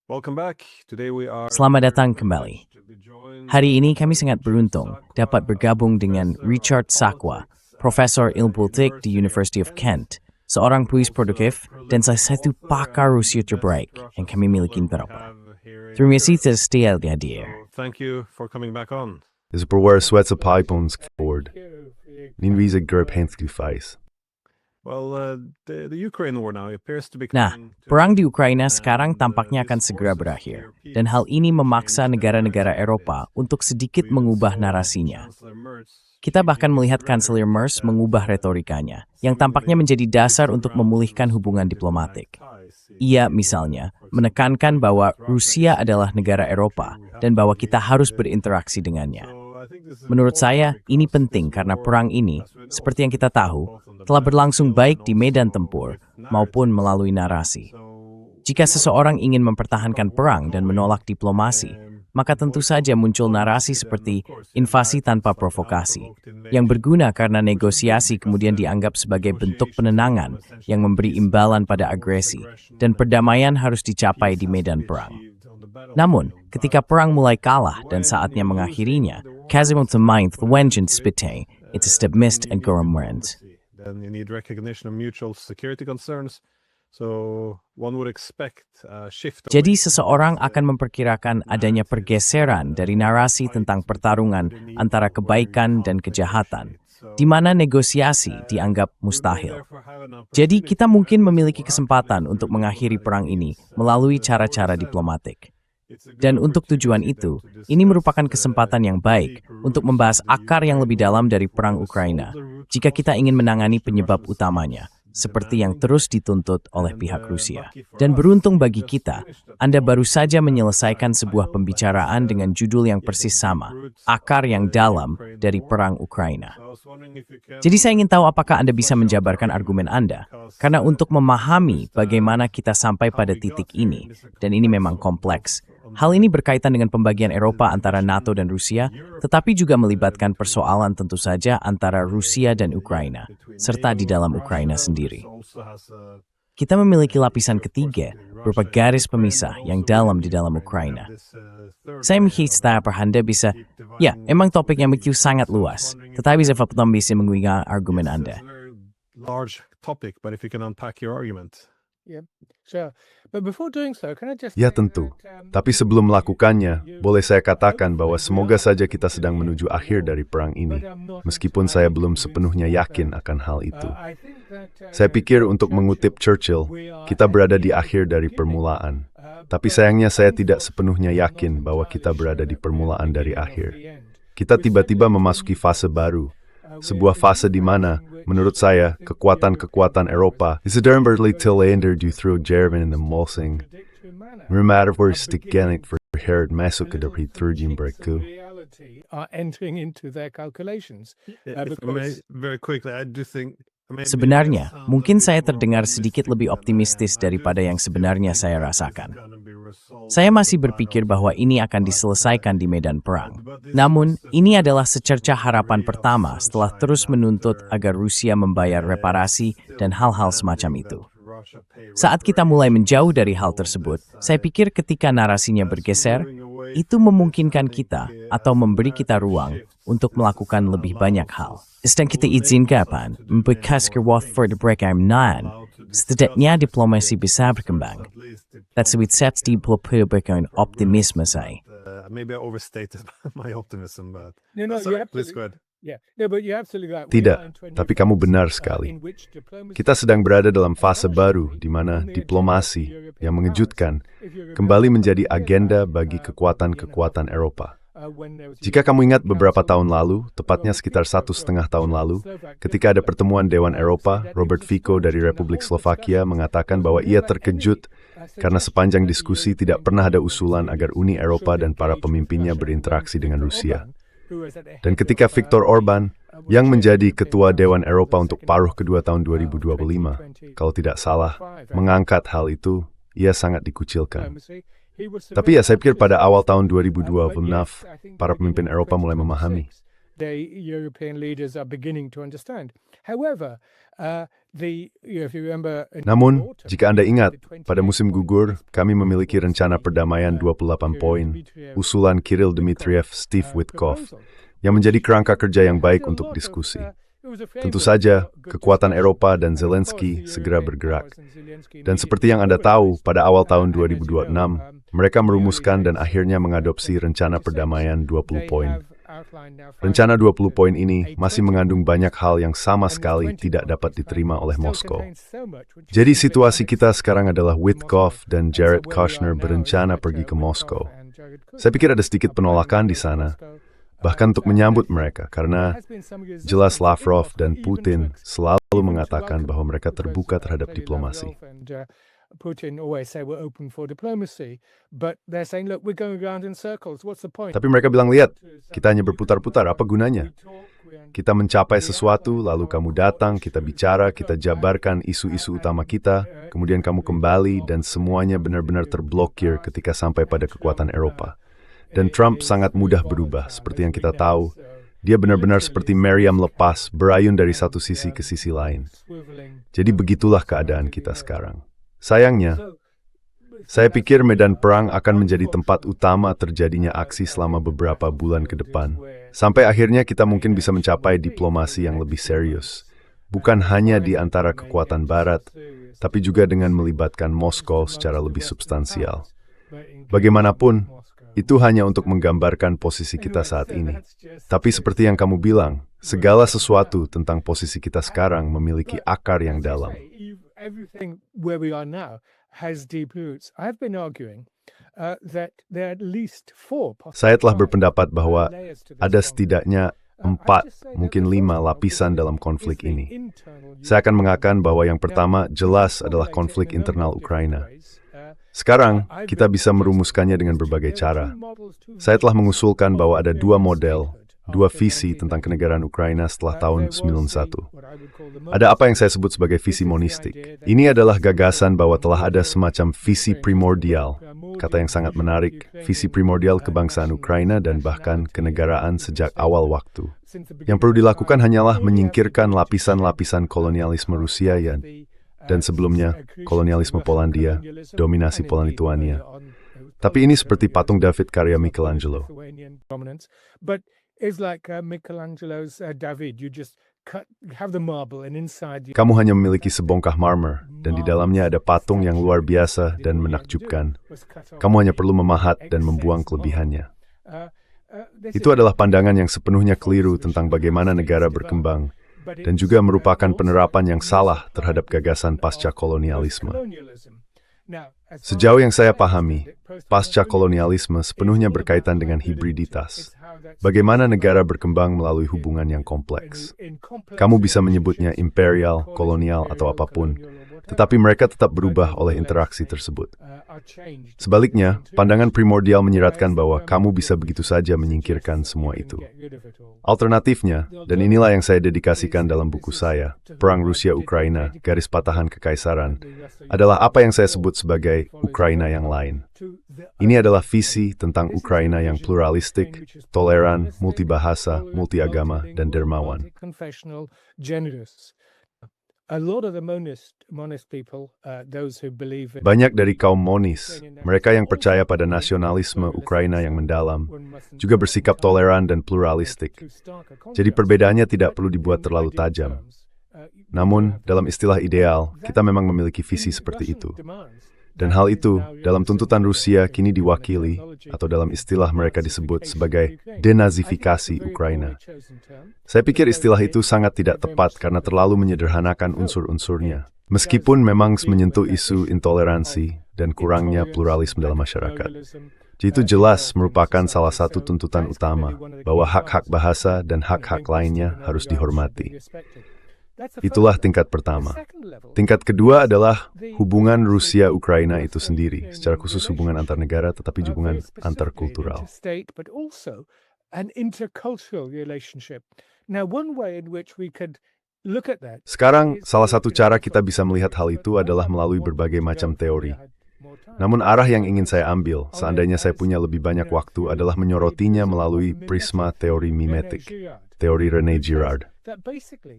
Welcome back. Today we are Selamat datang kembali. Hari ini kami sangat beruntung dapat bergabung dengan Richard Sakwa, Profesor Ilmu Politik di University of Kent, seorang puisi produktif dan salah satu pakar Rusia terbaik yang kami miliki di Eropa. Terima kasih atas setia hadir. Thank you for coming back on. Is bewaar Sweatsa Pipons Ford. Nin visa grup Hansky Face. Well, the Ukraine war now appears to be Nah, perang di Ukraina sekarang tampaknya akan segera berakhir, dan hal ini memaksa negara-negara Eropa untuk sedikit mengubah narasinya. Kita bahkan melihat Kanselir Merz mengubah retorikanya, yang tampaknya menjadi dasar untuk memulihkan hubungan diplomatik. Ia misalnya menekankan bahwa Rusia adalah negara Eropa dan bahwa kita harus berinteraksi dengannya. Menurut saya, ini penting karena perang ini, seperti yang kita tahu, telah berlangsung baik di medan tempur maupun melalui narasi. Jika seseorang ingin mempertahankan perang dan menolak diplomasi, maka tentu saja muncul narasi seperti invasi tanpa provokasi, yang berguna karena negosiasi kemudian dianggap sebagai bentuk penenangan yang memberi imbalan pada agresi, dan perdamaian harus dicapai di medan perang. Namun, ketika perang mulai kalah dan saatnya mengakhirinya, Kazimot mind vengeance spite, it's a step missed and gormrent. Then you need recognition of mutual security concerns. So one would expect a shift. Jadi seseorang akan memperkirakan adanya pergeseran dari narasi tentang pertarungan antara kebaikan dan kejahatan, di mana negosiasi dianggap mustahil. Jadi kita mungkin memiliki kesempatan untuk mengakhiri perang ini melalui cara-cara diplomatik. Dan untuk tujuan itu, ini merupakan kesempatan yang baik untuk membahas akar yang lebih dalam dari perang Ukraina, jika kita ingin menangani penyebab utamanya, seperti yang terus dituntut oleh pihak Rusia. Dan beruntung bagi kita, Anda baru saja menyelesaikan sebuah pembicaraan dengan judul yang persis sama, akar yang dalam dari perang Ukraina. Jadi saya ingin tahu apakah Anda bisa menjabarkan argumen Anda, karena untuk memahami bagaimana kita sampai pada titik ini, dan ini memang kompleks. Hal ini berkaitan dengan pembagian Eropa antara NATO dan Rusia, tetapi juga melibatkan persoalan tentu saja antara Rusia dan Ukraina, serta di dalam Ukraina sendiri. Kita memiliki lapisan ketiga, berupa garis pemisah yang dalam di dalam Ukraina. Saya menghista Anda bisa, ya, emang topiknya begitu sangat luas, tetapi saya bisa menguiga argumen Anda. Large topic, but if you can unpack your argument. Ya tentu, tapi sebelum melakukannya, boleh saya katakan bahwa semoga saja kita sedang menuju akhir dari perang ini, meskipun saya belum sepenuhnya yakin akan hal itu. Saya pikir untuk mengutip Churchill, kita berada di akhir dari permulaan, tapi sayangnya saya tidak sepenuhnya yakin bahwa kita berada di permulaan dari akhir. Kita tiba-tiba memasuki fase baru, sebuah fase di mana, menurut saya, kekuatan-kekuatan Eropa is deliberately tilted through Jerman and Molsing. Merimator stickgenet for Herod masuk ke dari turjin berku. Very quickly, I do think. Sebenarnya, mungkin saya terdengar sedikit lebih optimistis daripada yang sebenarnya saya rasakan. Saya masih berpikir bahwa ini akan diselesaikan di medan perang. Namun, ini adalah secercah harapan pertama setelah terus menuntut agar Rusia membayar reparasi dan hal-hal semacam itu. Saat kita mulai menjauh dari hal tersebut, saya pikir ketika narasinya bergeser, itu memungkinkan kita atau memberi kita ruang untuk melakukan lebih banyak hal. Sedang kita izinkan membekas kerwat for the break I'm nan, setidaknya diplomasi bisa berkembang. That's what sets di publikan optimisme saya. Maybe I overstated my optimism, but please go ahead. Tidak, tapi kamu benar sekali. Kita sedang berada dalam fase baru di mana diplomasi yang mengejutkan kembali menjadi agenda bagi kekuatan-kekuatan Eropa. Jika kamu ingat beberapa tahun lalu, tepatnya sekitar 1,5 tahun lalu, ketika ada pertemuan Dewan Eropa, Robert Fico dari Republik Slovakia mengatakan bahwa ia terkejut karena sepanjang diskusi tidak pernah ada usulan agar Uni Eropa dan para pemimpinnya berinteraksi dengan Rusia. Dan ketika Viktor Orban, yang menjadi Ketua Dewan Eropa untuk paruh kedua tahun 2025, kalau tidak salah, mengangkat hal itu, ia sangat dikucilkan. Tapi ya saya pikir pada awal tahun 2026, para pemimpin Eropa mulai memahami. the European leaders are beginning to understand. However, if you remember, Namun, jika Anda ingat, pada musim gugur, kami memiliki rencana perdamaian 28 poin, usulan Kirill Dmitriev, Steve Witkoff, yang menjadi kerangka kerja yang baik untuk diskusi. Tentu saja, kekuatan Eropa dan Zelensky segera bergerak. Dan seperti yang Anda tahu, pada awal tahun 2026, mereka merumuskan dan akhirnya mengadopsi rencana perdamaian 20 poin. Rencana 20 poin ini masih mengandung banyak hal yang sama sekali tidak dapat diterima oleh Moskow. Jadi situasi kita sekarang adalah Witkoff dan Jared Kushner berencana pergi ke Moskow. Saya pikir ada sedikit penolakan di sana, bahkan untuk menyambut mereka, karena jelas Lavrov dan Putin selalu mengatakan bahwa mereka terbuka terhadap diplomasi. Tapi mereka bilang, lihat, kita hanya berputar-putar, apa gunanya? Kita mencapai sesuatu, lalu kamu datang, kita bicara, kita jabarkan isu-isu utama kita, kemudian kamu kembali, dan semuanya benar-benar terblokir ketika sampai pada kekuatan Eropa. Dan Trump sangat mudah berubah, seperti yang kita tahu. Dia benar-benar seperti meriam lepas, berayun dari satu sisi ke sisi lain. Jadi begitulah keadaan kita sekarang. Sayangnya, saya pikir medan perang akan menjadi tempat utama terjadinya aksi selama beberapa bulan ke depan. Sampai akhirnya kita mungkin bisa mencapai diplomasi yang lebih serius. Bukan hanya di antara kekuatan Barat, tapi juga dengan melibatkan Moskow secara lebih substansial. Bagaimanapun, itu hanya untuk menggambarkan posisi kita saat ini. Tapi seperti yang kamu bilang, segala sesuatu tentang posisi kita sekarang memiliki akar yang dalam. Saya telah berpendapat bahwa ada setidaknya 4, mungkin 5 lapisan dalam konflik ini. Saya akan mengatakan bahwa yang pertama jelas adalah konflik internal Ukraina. Sekarang, kita bisa merumuskannya dengan berbagai cara. Saya telah mengusulkan bahwa ada 2 model, 2 visi tentang kenegaraan Ukraina setelah tahun 91. Ada apa yang saya sebut sebagai visi monistik. Ini adalah gagasan bahwa telah ada semacam visi primordial, kata yang sangat menarik, visi primordial kebangsaan Ukraina dan bahkan kenegaraan sejak awal waktu. Yang perlu dilakukan hanyalah menyingkirkan lapisan-lapisan kolonialisme Rusia dan sebelumnya, kolonialisme Polandia, dominasi Poland-Lituania. Tapi ini seperti patung David karya Michelangelo. Kamu hanya memiliki sebongkah marmer, dan di dalamnya ada patung yang luar biasa dan menakjubkan. Kamu hanya perlu memahat dan membuang kelebihannya. Itu adalah pandangan yang sepenuhnya keliru tentang bagaimana negara berkembang, dan juga merupakan penerapan yang salah terhadap gagasan pasca kolonialisme. Sejauh yang saya pahami, pasca kolonialisme sepenuhnya berkaitan dengan hibriditas. Bagaimana negara berkembang melalui hubungan yang kompleks. Kamu bisa menyebutnya imperial, kolonial, atau apapun, tetapi mereka tetap berubah oleh interaksi tersebut. Sebaliknya, pandangan primordial menyiratkan bahwa kamu bisa begitu saja menyingkirkan semua itu. Alternatifnya, dan inilah yang saya dedikasikan dalam buku saya, Perang Rusia-Ukraina, Garis Patahan Kekaisaran, adalah apa yang saya sebut sebagai Ukraina yang lain. Ini adalah visi tentang Ukraina yang pluralistik, toleran, multibahasa, multiagama, dan dermawan. Banyak dari kaum monis, mereka yang percaya pada nasionalisme Ukraina yang mendalam, juga bersikap toleran dan pluralistik. Jadi perbedaannya tidak perlu dibuat terlalu tajam. Namun, dalam istilah ideal, kita memang memiliki visi seperti itu. Dan hal itu, dalam tuntutan Rusia kini diwakili, atau dalam istilah mereka disebut sebagai denazifikasi Ukraina. Saya pikir istilah itu sangat tidak tepat karena terlalu menyederhanakan unsur-unsurnya. Meskipun memang menyentuh isu intoleransi dan kurangnya pluralisme dalam masyarakat. Jadi itu jelas merupakan salah satu tuntutan utama, bahwa hak-hak bahasa dan hak-hak lainnya harus dihormati. Itulah tingkat pertama. Tingkat kedua adalah hubungan Rusia-Ukraina itu sendiri, secara khusus hubungan antar negara tetapi juga hubungan antar kultural. Sekarang, salah satu cara kita bisa melihat hal itu adalah melalui berbagai macam teori. Namun arah yang ingin saya ambil, seandainya saya punya lebih banyak waktu, adalah menyorotinya melalui prisma teori mimetik, teori René Girard.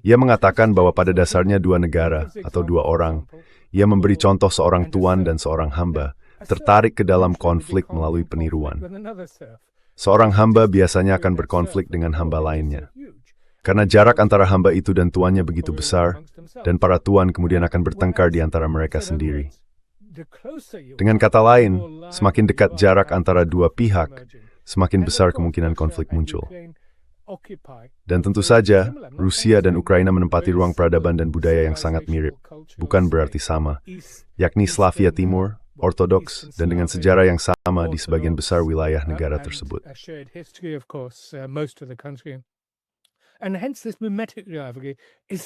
Ia mengatakan bahwa pada dasarnya dua negara atau dua orang, ia memberi contoh seorang tuan dan seorang hamba, tertarik ke dalam konflik melalui peniruan. Seorang hamba biasanya akan berkonflik dengan hamba lainnya. Karena jarak antara hamba itu dan tuannya begitu besar, dan para tuan kemudian akan bertengkar di antara mereka sendiri. Dengan kata lain, semakin dekat jarak antara dua pihak, semakin besar kemungkinan konflik muncul. Dan tentu saja, Rusia dan Ukraina menempati ruang peradaban dan budaya yang sangat mirip, bukan berarti sama, yakni Slavia Timur, Ortodoks, dan dengan sejarah yang sama di sebagian besar wilayah negara tersebut.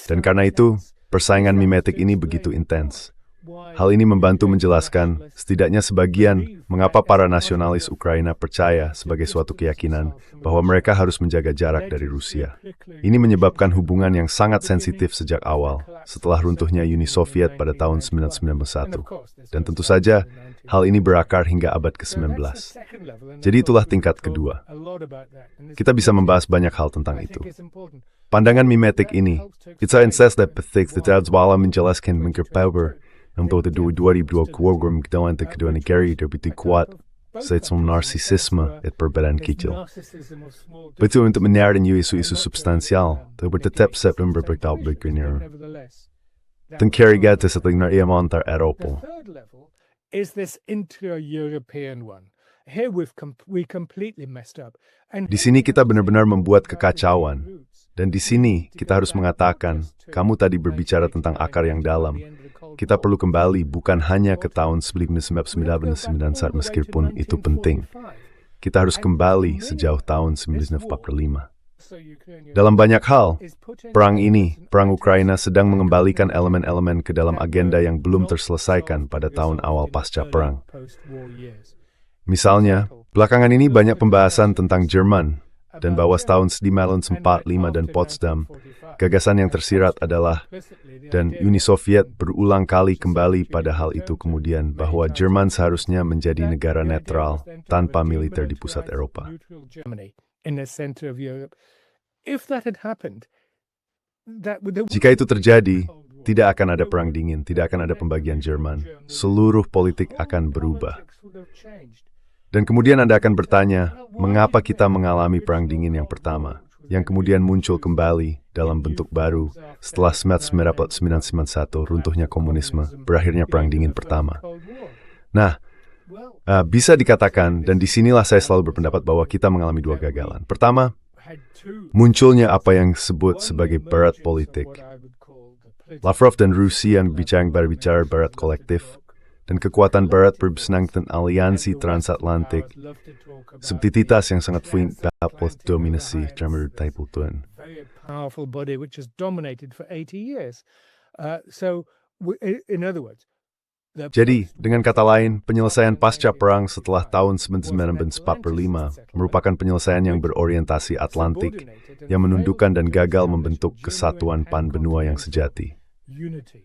Dan karena itu, persaingan mimetik ini begitu intens. Hal ini membantu menjelaskan, setidaknya sebagian, mengapa para nasionalis Ukraina percaya sebagai suatu keyakinan bahwa mereka harus menjaga jarak dari Rusia. Ini menyebabkan hubungan yang sangat sensitif sejak awal, setelah runtuhnya Uni Soviet pada tahun 1991. Dan tentu saja, hal ini berakar hingga abad ke-19. Jadi itulah tingkat kedua. Kita bisa membahas banyak hal tentang itu. Pandangan mimetik ini, kita insist that petik tidak sebuah menjelaskan mengkerpower, untuk 2022 dalam kedua negara begitu kuat, secara narsisisme dan perbedaan kecil. Betul untuk menarik isu-isu substansial, tapi tetap September bertaut bergerak. Tengkariga setelah ia antar Eropa. Is this inter-European one? Here we completely messed up. Di sini kita benar-benar membuat kekacauan. Dan di sini kita harus mengatakan, kamu tadi berbicara tentang akar yang dalam. Kita perlu kembali bukan hanya ke tahun 1999 meskipun itu penting. Kita harus kembali sejauh tahun 1945. Dalam banyak hal, perang Ukraina sedang mengembalikan elemen-elemen ke dalam agenda yang belum terselesaikan pada tahun awal pasca perang. Misalnya, belakangan ini banyak pembahasan tentang Jerman, dan bahwa tahun 1945 dan Potsdam, gagasan yang tersirat adalah, dan Uni Soviet berulang kali kembali pada hal itu kemudian, bahwa Jerman seharusnya menjadi negara netral tanpa militer di pusat Eropa. Jika itu terjadi, tidak akan ada perang dingin, tidak akan ada pembagian Jerman. Seluruh politik akan berubah. Dan kemudian Anda akan bertanya, mengapa kita mengalami perang dingin yang pertama, yang kemudian muncul kembali dalam bentuk baru setelah 1991 runtuhnya komunisme, berakhirnya perang dingin pertama. Nah, bisa dikatakan, dan disinilah saya selalu berpendapat bahwa kita mengalami dua gagalan. Pertama, munculnya apa yang disebut sebagai barat politik. Lavrov dan Rusia yang berbicara barat kolektif, dan kekuatan barat bersenang tentang aliansi transatlantik, subtilitas yang sangat dapat dominasi drama Taipultuan. Powerful body which has dominated for 80 years. In other words, jadi, dengan kata lain, penyelesaian pasca perang setelah tahun 1945 merupakan penyelesaian yang berorientasi Atlantik, yang menundukkan dan gagal membentuk kesatuan pan-benua yang sejati.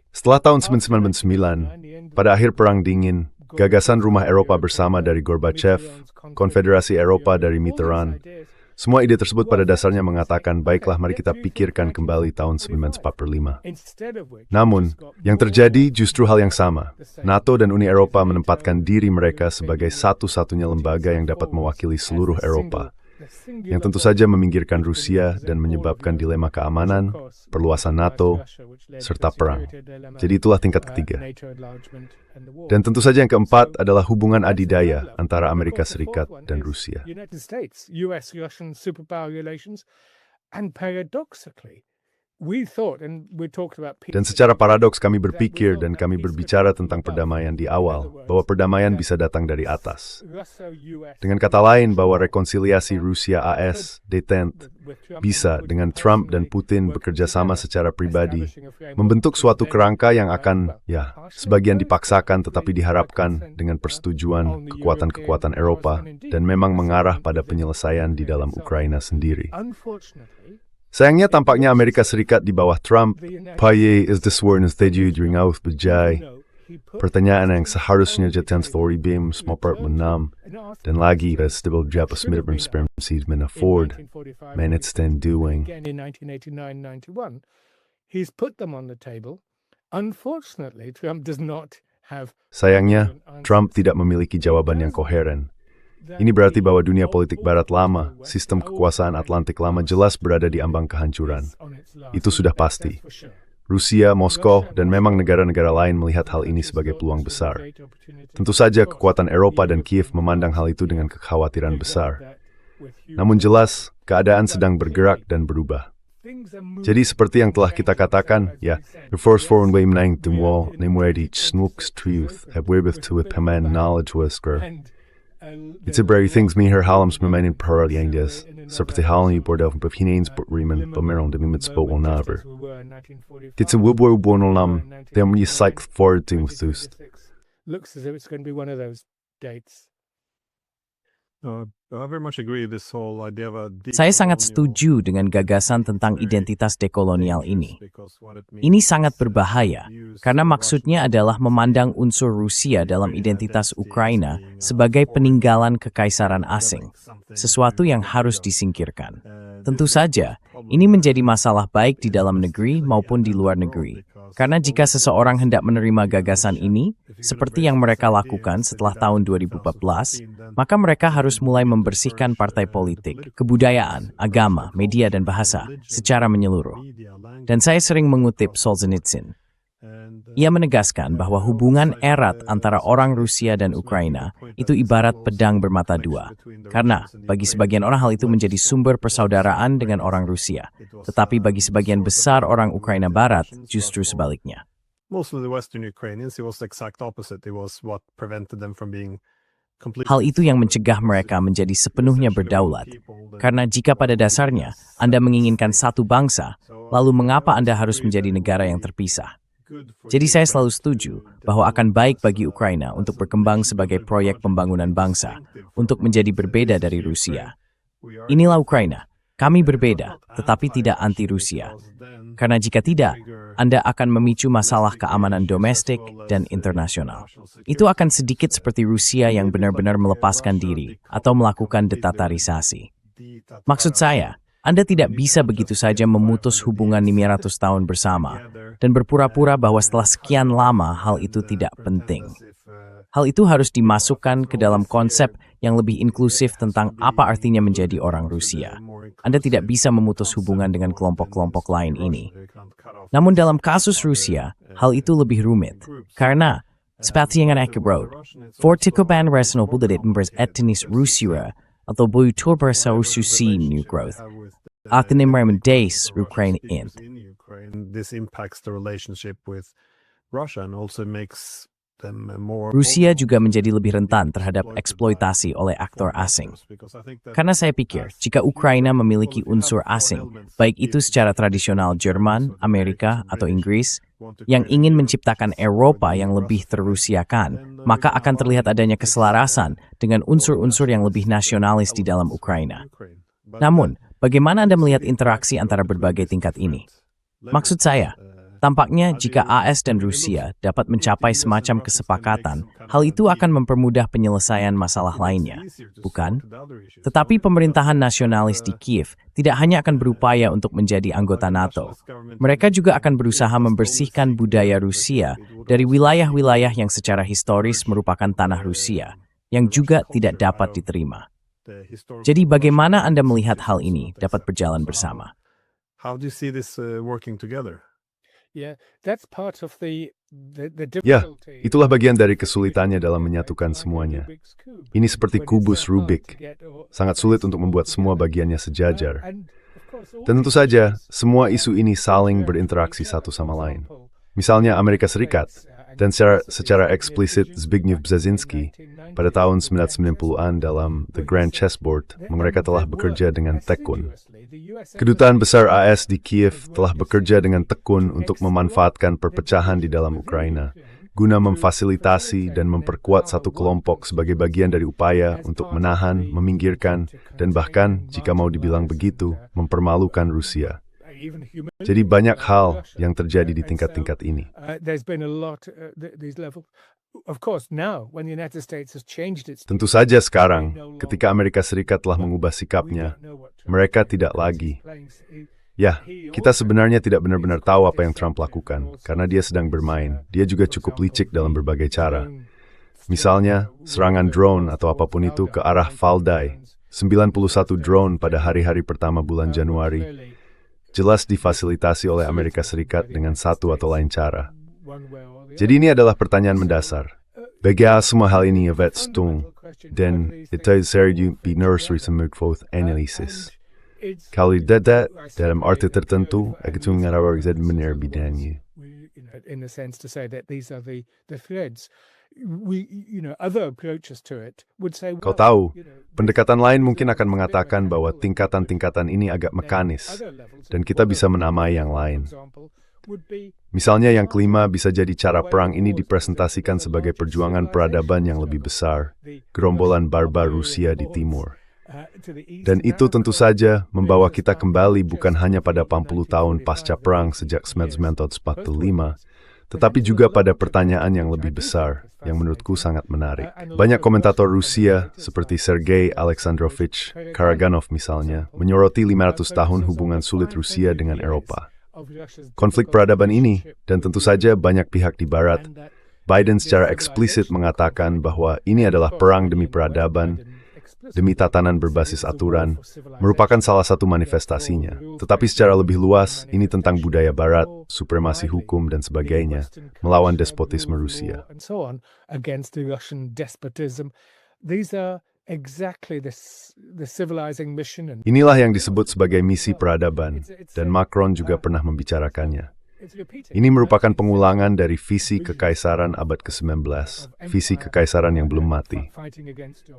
Setelah tahun 1999, pada akhir Perang Dingin, gagasan Rumah Eropa Bersama dari Gorbachev, Konfederasi Eropa dari Mitterrand, semua ide tersebut pada dasarnya mengatakan, baiklah mari kita pikirkan kembali tahun 1945. Namun, yang terjadi justru hal yang sama. NATO dan Uni Eropa menempatkan diri mereka sebagai satu-satunya lembaga yang dapat mewakili seluruh Eropa, yang tentu saja meminggirkan Rusia dan menyebabkan dilema keamanan, perluasan NATO, serta perang. Jadi itulah tingkat ketiga. Dan tentu saja yang keempat adalah hubungan adidaya antara Amerika Serikat dan Rusia. Dan secara paradoks kami berpikir dan kami berbicara tentang perdamaian di awal, bahwa perdamaian bisa datang dari atas. Dengan kata lain, bahwa rekonsiliasi Rusia-AS, detente, bisa dengan Trump dan Putin bekerja sama secara pribadi, membentuk suatu kerangka yang akan, sebagian dipaksakan tetapi diharapkan dengan persetujuan kekuatan-kekuatan Eropa, dan memang mengarah pada penyelesaian di dalam Ukraina sendiri. Sayangnya tampaknya Amerika Serikat di bawah Trump, paye is the sworn staju during berjaya, Pertanyaan yang seharusnya jatuh story beams maupun menam dan lagi vestible berapa smirip spermseed men afford minutes then doing. Again in 1989-91, he's put them on the table. Unfortunately, Trump does not have. Sayangnya, Trump tidak memiliki jawaban yang koheren. Ini berarti bahwa dunia politik barat lama, sistem kekuasaan Atlantik lama jelas berada di ambang kehancuran. Itu sudah pasti. Rusia, Moskow, dan memang negara-negara lain melihat hal ini sebagai peluang besar. Tentu saja kekuatan Eropa dan Kiev memandang hal itu dengan kekhawatiran besar. Namun jelas, keadaan sedang bergerak dan berubah. Jadi seperti yang telah kita katakan, ya, the first foreign way menang tunggu, nemwedi snooks truth, have wherewith to with command knowledge wesker. It's a very things me her halams memainin pearl yang des, seperti halnya bordel van bevhineens berimen bemerong demi met spokon naber. It's a wibbo bononam, them you psych forward to with thust. Looks as if it's going to be one of those dates. I very much agree this whole idea of a Saya sangat setuju dengan gagasan tentang identitas dekolonial ini. Ini sangat berbahaya, karena maksudnya adalah memandang unsur Rusia dalam identitas Ukraina sebagai peninggalan kekaisaran asing, sesuatu yang harus disingkirkan. Tentu saja, ini menjadi masalah baik di dalam negeri maupun di luar negeri. Karena jika seseorang hendak menerima gagasan ini, seperti yang mereka lakukan setelah tahun 2014, maka mereka harus mulai membersihkan partai politik, kebudayaan, agama, media, dan bahasa secara menyeluruh. Dan saya sering mengutip Solzhenitsyn. Ia menegaskan bahwa hubungan erat antara orang Rusia dan Ukraina itu ibarat pedang bermata dua. Karena bagi sebagian orang hal itu menjadi sumber persaudaraan dengan orang Rusia. Tetapi bagi sebagian besar orang Ukraina Barat, justru sebaliknya. Hal itu yang mencegah mereka menjadi sepenuhnya berdaulat. Karena jika pada dasarnya Anda menginginkan satu bangsa, lalu mengapa Anda harus menjadi negara yang terpisah? Jadi saya selalu setuju bahwa akan baik bagi Ukraina untuk berkembang sebagai proyek pembangunan bangsa, untuk menjadi berbeda dari Rusia. Inilah Ukraina. Kami berbeda, tetapi tidak anti-Rusia. Karena jika tidak, Anda akan memicu masalah keamanan domestik dan internasional. Itu akan sedikit seperti Rusia yang benar-benar melepaskan diri atau melakukan detatarisasi. Maksud saya, Anda tidak bisa begitu saja memutus hubungan 500 tahun bersama dan berpura-pura bahwa setelah sekian lama hal itu tidak penting. Hal itu harus dimasukkan ke dalam konsep yang lebih inklusif tentang apa artinya menjadi orang Rusia. Anda tidak bisa memutus hubungan dengan kelompok-kelompok lain ini. Namun dalam kasus Rusia, hal itu lebih rumit. Karena, seperti yang Eka wrote, for Tikoban resno budalit members etnis Rusia, atau boyu turbersa Rususi new growth. Akan days Ukraine int. This impacts the relationship with Russia and also makes them more. Rusia juga menjadi lebih rentan terhadap eksploitasi oleh aktor asing. Karena saya pikir, jika Ukraina memiliki unsur asing, baik itu secara tradisional Jerman, Amerika, atau Inggris, yang ingin menciptakan Eropa yang lebih terrusiakan, maka akan terlihat adanya keselarasan dengan unsur-unsur yang lebih nasionalis di dalam Ukraina. Namun, bagaimana Anda melihat interaksi antara berbagai tingkat ini? Maksud saya, tampaknya jika AS dan Rusia dapat mencapai semacam kesepakatan, hal itu akan mempermudah penyelesaian masalah lainnya, bukan? Tetapi pemerintahan nasionalis di Kiev tidak hanya akan berupaya untuk menjadi anggota NATO. Mereka juga akan berusaha membersihkan budaya Rusia dari wilayah-wilayah yang secara historis merupakan tanah Rusia, yang juga tidak dapat diterima. Jadi bagaimana Anda melihat hal ini dapat berjalan bersama? How do you see this working together? Yeah, that's part of the Ya, difficulty. itulah bagian dari kesulitannya dalam menyatukan semuanya. Ini seperti kubus Rubik. Sangat sulit untuk membuat semua bagiannya sejajar. Dan tentu saja, semua isu ini saling berinteraksi satu sama lain. Misalnya Amerika Serikat, dan secara eksplisit Zbigniew Brzezinski, pada tahun 1990-an dalam The Grand Chessboard, mereka telah bekerja dengan tekun. Kedutaan besar AS di Kiev telah bekerja dengan tekun untuk memanfaatkan perpecahan di dalam Ukraina, guna memfasilitasi dan memperkuat satu kelompok sebagai bagian dari upaya untuk menahan, meminggirkan, dan bahkan, jika mau dibilang begitu, mempermalukan Rusia. Jadi banyak hal yang terjadi di tingkat-tingkat ini. Tentu saja sekarang, ketika Amerika Serikat telah mengubah sikapnya, mereka tidak lagi. Ya, kita sebenarnya tidak benar-benar tahu apa yang Trump lakukan, karena dia sedang bermain. Dia juga cukup licik dalam berbagai cara. Misalnya, serangan drone atau apapun itu ke arah Valdai, 91 drone pada hari-hari pertama bulan Januari, jelas difasilitasi oleh Amerika Serikat dengan satu atau lain cara. Jadi ini adalah pertanyaan mendasar. Bagaimana semua hal ini Yvette Stung, dan itu serius di nursery semut analisis. Kalau tidak, dalam arti tertentu, aku mengarah ke benar bidangnya. In the sense to say that these are the threads. Other approaches to it would say, Kau tahu, pendekatan lain mungkin akan mengatakan bahwa tingkatan-tingkatan ini agak mekanis, dan kita bisa menamai yang lain. Misalnya yang kelima bisa jadi cara perang ini dipresentasikan sebagai perjuangan peradaban yang lebih besar, gerombolan barbar Rusia di timur. Dan itu tentu saja membawa kita kembali bukan hanya pada 80 tahun pasca perang sejak 1945, tetapi juga pada pertanyaan yang lebih besar, yang menurutku sangat menarik. Banyak komentator Rusia, seperti Sergei Alexandrovich Karaganov misalnya, menyoroti 500 tahun hubungan sulit Rusia dengan Eropa. Konflik peradaban ini, dan tentu saja banyak pihak di Barat, Biden secara eksplisit mengatakan bahwa ini adalah perang demi peradaban, demi tatanan berbasis aturan, merupakan salah satu manifestasinya. Tetapi secara lebih luas, ini tentang budaya Barat, supremasi hukum, dan sebagainya, melawan despotisme Rusia. Inilah yang disebut sebagai misi peradaban, dan Macron juga pernah membicarakannya. Ini merupakan pengulangan dari visi kekaisaran abad ke-19, visi kekaisaran yang belum mati.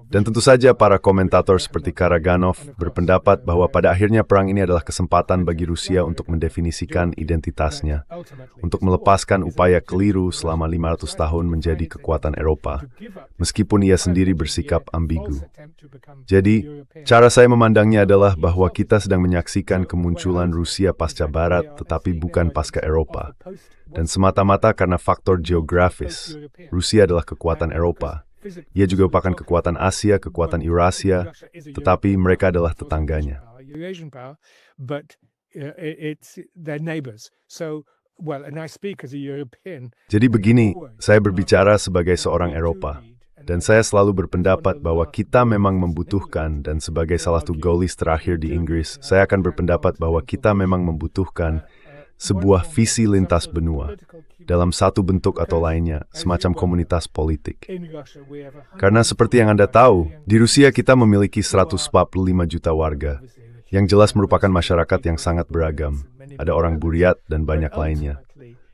Dan tentu saja para komentator seperti Karaganov berpendapat bahwa pada akhirnya perang ini adalah kesempatan bagi Rusia untuk mendefinisikan identitasnya, untuk melepaskan upaya keliru selama 500 tahun menjadi kekuatan Eropa, meskipun ia sendiri bersikap ambigu. Jadi, cara saya memandangnya adalah bahwa kita sedang menyaksikan kemunculan Rusia pasca Barat, tetapi bukan pasca Eropa. Dan semata-mata karena faktor geografis, Rusia adalah kekuatan Eropa. Ia juga merupakan kekuatan Asia, kekuatan Eurasia, tetapi mereka adalah tetangganya. Jadi begini, saya berbicara sebagai seorang Eropa. Dan saya selalu berpendapat bahwa kita memang membutuhkan, dan sebagai salah satu goalis terakhir di Inggris, saya akan berpendapat bahwa kita memang membutuhkan sebuah visi lintas benua, dalam satu bentuk atau lainnya, semacam komunitas politik. Karena seperti yang Anda tahu, di Rusia kita memiliki 145 juta warga, yang jelas merupakan masyarakat yang sangat beragam. Ada orang Buryat dan banyak lainnya.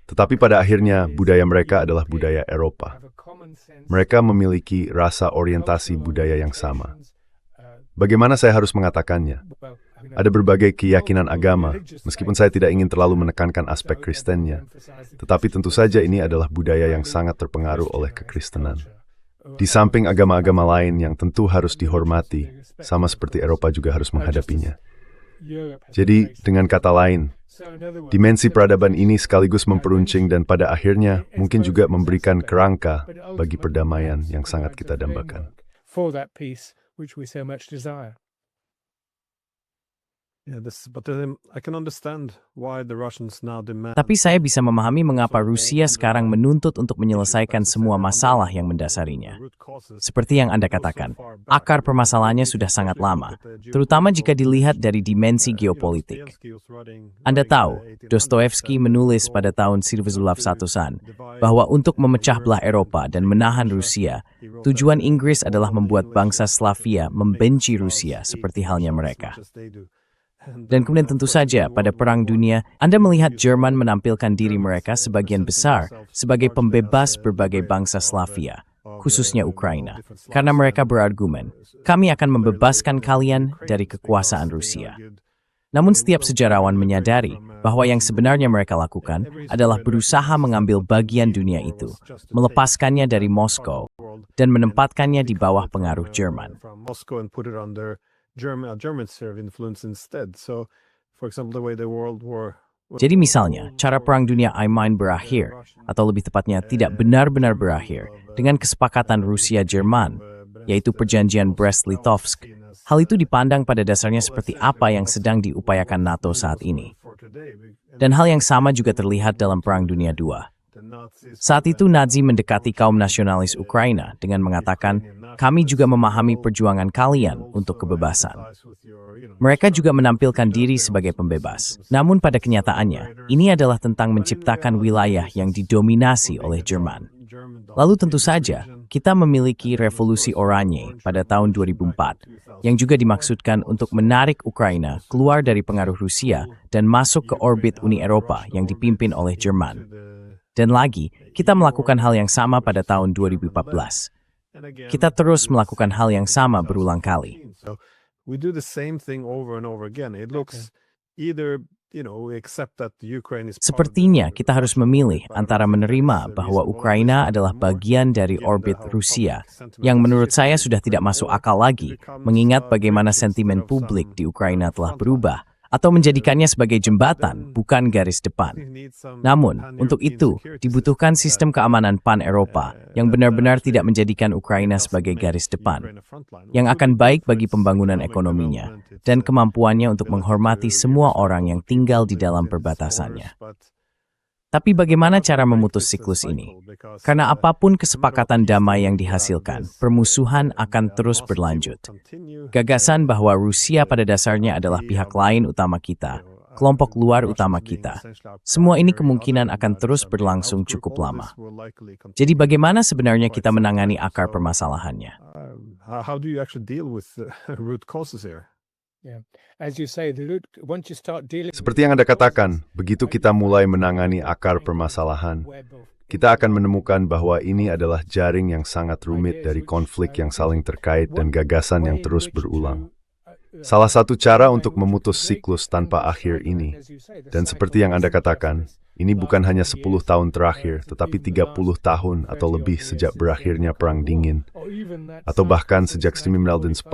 Tetapi pada akhirnya, budaya mereka adalah budaya Eropa. Mereka memiliki rasa orientasi budaya yang sama. Bagaimana saya harus mengatakannya? Ada berbagai keyakinan agama, meskipun saya tidak ingin terlalu menekankan aspek Kristennya. Tetapi tentu saja ini adalah budaya yang sangat terpengaruh oleh kekristenan. Di samping agama-agama lain yang tentu harus dihormati, sama seperti Eropa juga harus menghadapinya. Jadi, dengan kata lain, dimensi peradaban ini sekaligus memperuncing dan pada akhirnya mungkin juga memberikan kerangka bagi perdamaian yang sangat kita dambakan. Tapi saya bisa memahami mengapa Rusia sekarang menuntut untuk menyelesaikan semua masalah yang mendasarinya. Seperti yang Anda katakan, akar permasalahannya sudah sangat lama, terutama jika dilihat dari dimensi geopolitik. Anda tahu, Dostoevsky menulis pada tahun 1901-an bahwa untuk memecah belah Eropa dan menahan Rusia, tujuan Inggris adalah membuat bangsa Slavia membenci Rusia seperti halnya mereka. Dan kemudian tentu saja pada Perang Dunia, Anda melihat Jerman menampilkan diri mereka sebagian besar sebagai pembebas berbagai bangsa Slavia, khususnya Ukraina. Karena mereka berargumen, kami akan membebaskan kalian dari kekuasaan Rusia. Namun setiap sejarawan menyadari bahwa yang sebenarnya mereka lakukan adalah berusaha mengambil bagian dunia itu, melepaskannya dari Moskow, dan menempatkannya di bawah pengaruh Jerman. German sphere of influence instead. So For example, the way the World War. Jadi misalnya, cara Perang Dunia I-Main berakhir, atau lebih tepatnya tidak benar-benar berakhir, dengan kesepakatan Rusia-Jerman, yaitu Perjanjian Brest-Litovsk. Hal itu dipandang pada dasarnya seperti apa yang sedang diupayakan NATO saat ini. Dan hal yang sama juga terlihat dalam Perang Dunia II. Saat itu Nazi mendekati kaum nasionalis Ukraina dengan mengatakan, kami juga memahami perjuangan kalian untuk kebebasan. Mereka juga menampilkan diri sebagai pembebas. Namun pada kenyataannya, ini adalah tentang menciptakan wilayah yang didominasi oleh Jerman. Lalu tentu saja, kita memiliki Revolusi Oranye pada tahun 2004, yang juga dimaksudkan untuk menarik Ukraina keluar dari pengaruh Rusia dan masuk ke orbit Uni Eropa yang dipimpin oleh Jerman. Dan lagi, kita melakukan hal yang sama pada tahun 2014. Kita terus melakukan hal yang sama berulang kali. We do the same thing over and over again. It looks either, we accept that Ukraine is Sepertinya kita harus memilih antara menerima bahwa Ukraina adalah bagian dari orbit Rusia, yang menurut saya sudah tidak masuk akal lagi, mengingat bagaimana sentimen publik di Ukraina telah berubah, atau menjadikannya sebagai jembatan, bukan garis depan. Namun, untuk itu, dibutuhkan sistem keamanan pan-Eropa yang benar-benar tidak menjadikan Ukraina sebagai garis depan, yang akan baik bagi pembangunan ekonominya, dan kemampuannya untuk menghormati semua orang yang tinggal di dalam perbatasannya. Tapi bagaimana cara memutus siklus ini? Karena apapun kesepakatan damai yang dihasilkan, permusuhan akan terus berlanjut. Gagasan bahwa Rusia pada dasarnya adalah pihak lain utama kita, kelompok luar utama kita. Semua ini kemungkinan akan terus berlangsung cukup lama. Jadi bagaimana sebenarnya kita menangani akar permasalahannya? How do you actually deal with the root causes here? Seperti yang Anda katakan, begitu kita mulai menangani akar permasalahan, kita akan menemukan bahwa ini adalah jaring yang sangat rumit dari konflik yang saling terkait dan gagasan yang terus berulang. Salah satu cara untuk memutus siklus tanpa akhir ini, dan seperti yang Anda katakan, ini bukan hanya 10 tahun terakhir, tetapi 30 tahun atau lebih sejak berakhirnya Perang Dingin, atau bahkan sejak 1945,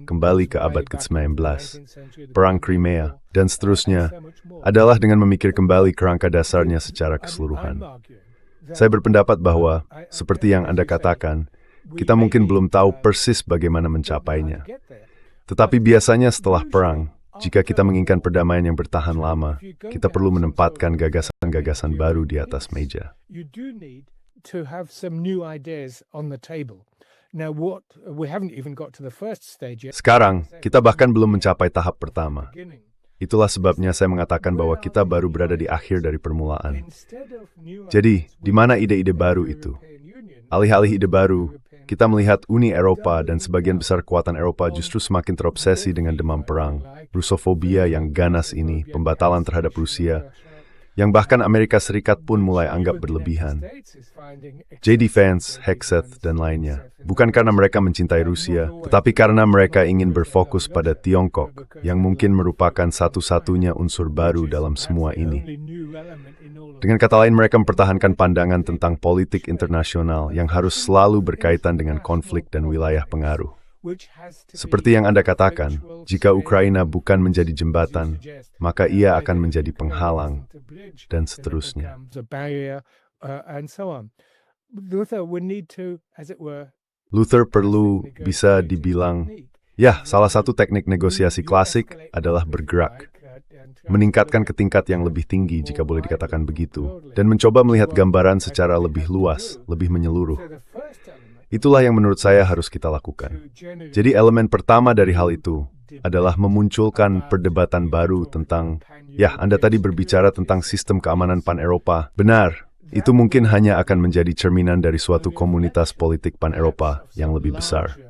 kembali ke abad ke-19, Perang Crimea, dan seterusnya, adalah dengan memikir kembali kerangka dasarnya secara keseluruhan. Saya berpendapat bahwa, seperti yang Anda katakan, kita mungkin belum tahu persis bagaimana mencapainya. Tetapi biasanya setelah perang, jika kita menginginkan perdamaian yang bertahan lama, kita perlu menempatkan gagasan-gagasan baru di atas meja. Sekarang, kita bahkan belum mencapai tahap pertama. Itulah sebabnya saya mengatakan bahwa kita baru berada di akhir dari permulaan. Jadi, di mana ide-ide baru itu? Alih-alih ide baru, kita melihat Uni Eropa dan sebagian besar kekuatan Eropa justru semakin terobsesi dengan demam perang, Rusofobia yang ganas ini, pembatalan terhadap Rusia, yang bahkan Amerika Serikat pun mulai anggap berlebihan. J.D. Vance, Hegseth, dan lainnya. Bukan karena mereka mencintai Rusia, tetapi karena mereka ingin berfokus pada Tiongkok, yang mungkin merupakan satu-satunya unsur baru dalam semua ini. Dengan kata lain, mereka mempertahankan pandangan tentang politik internasional yang harus selalu berkaitan dengan konflik dan wilayah pengaruh. Seperti yang Anda katakan, jika Ukraina bukan menjadi jembatan, maka ia akan menjadi penghalang, dan seterusnya. Luther perlu bisa dibilang, salah satu teknik negosiasi klasik adalah bergerak. Meningkatkan ke tingkat yang lebih tinggi jika boleh dikatakan begitu, dan mencoba melihat gambaran secara lebih luas, lebih menyeluruh. Itulah yang menurut saya harus kita lakukan. Jadi elemen pertama dari hal itu adalah memunculkan perdebatan baru tentang, Anda tadi berbicara tentang sistem keamanan pan-Eropa. Benar, itu mungkin hanya akan menjadi cerminan dari suatu komunitas politik pan-Eropa yang lebih besar.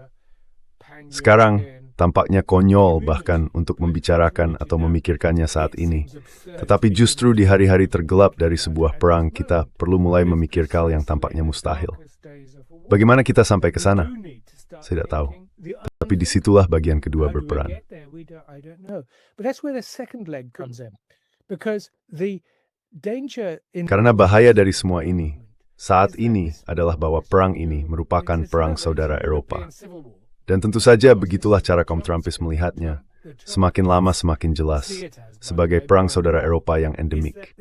Sekarang, tampaknya konyol bahkan untuk membicarakan atau memikirkannya saat ini. Tetapi justru di hari-hari tergelap dari sebuah perang, kita perlu mulai memikirkan yang tampaknya mustahil. Bagaimana kita sampai ke sana? Saya tidak tahu. Tapi disitulah bagian kedua berperan. Karena bahaya dari semua ini, saat ini adalah bahwa perang ini merupakan perang saudara Eropa. Dan tentu saja begitulah cara kaum Trumpis melihatnya. semakin lama semakin jelas, sebagai perang saudara Eropa yang endemik.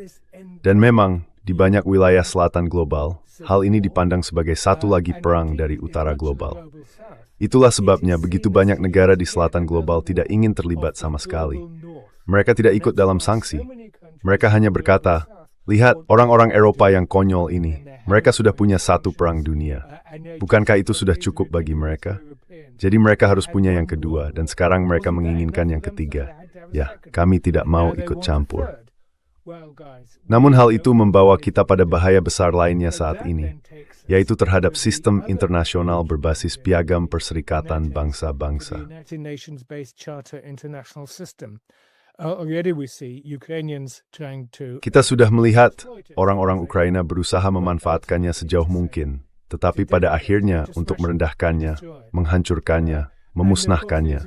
Dan memang, di banyak wilayah selatan global, hal ini dipandang sebagai satu lagi perang dari utara global. Itulah sebabnya begitu banyak negara di selatan global tidak ingin terlibat sama sekali. Mereka tidak ikut dalam sanksi. Mereka hanya berkata, lihat orang-orang Eropa yang konyol ini, mereka sudah punya satu perang dunia. Bukankah itu sudah cukup bagi mereka? Jadi mereka harus punya yang kedua, dan sekarang mereka menginginkan yang ketiga. Ya, kami tidak mau ikut campur. Namun hal itu membawa kita pada bahaya besar lainnya saat ini, yaitu terhadap sistem internasional berbasis piagam perserikatan bangsa-bangsa. Kita sudah melihat orang-orang Ukraina berusaha memanfaatkannya sejauh mungkin, tetapi pada akhirnya untuk merendahkannya, menghancurkannya, memusnahkannya.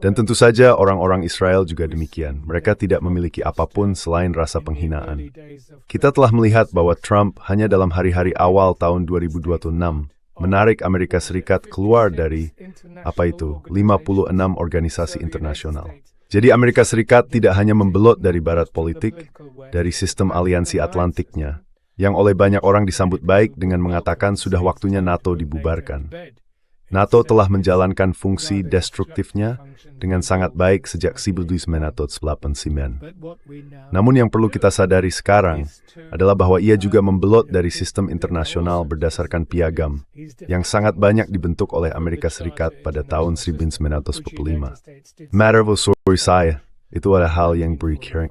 Dan tentu saja orang-orang Israel juga demikian. Mereka tidak memiliki apapun selain rasa penghinaan. Kita telah melihat bahwa Trump hanya dalam hari-hari awal tahun 2026 menarik Amerika Serikat keluar dari, 56 organisasi internasional. Jadi Amerika Serikat tidak hanya membelot dari barat politik, dari sistem aliansi Atlantiknya, yang oleh banyak orang disambut baik dengan mengatakan sudah waktunya NATO dibubarkan. NATO telah menjalankan fungsi destruktifnya dengan sangat baik sejak 1989. Namun yang perlu kita sadari sekarang adalah bahwa ia juga membelot dari sistem internasional berdasarkan piagam yang sangat banyak dibentuk oleh Amerika Serikat pada tahun 1945. Matter of story saya, itu adalah hal yang berikirang.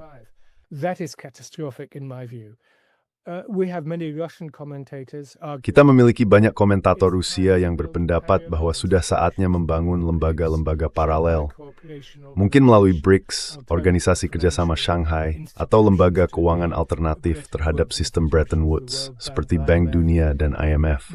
That is catastrophic in my view. We have many Russian commentators argue. Kita memiliki banyak komentator Rusia yang berpendapat bahwa sudah saatnya membangun lembaga-lembaga paralel, mungkin melalui BRICS, Organisasi Kerjasama Shanghai, atau lembaga keuangan alternatif terhadap sistem Bretton Woods, seperti Bank Dunia dan IMF.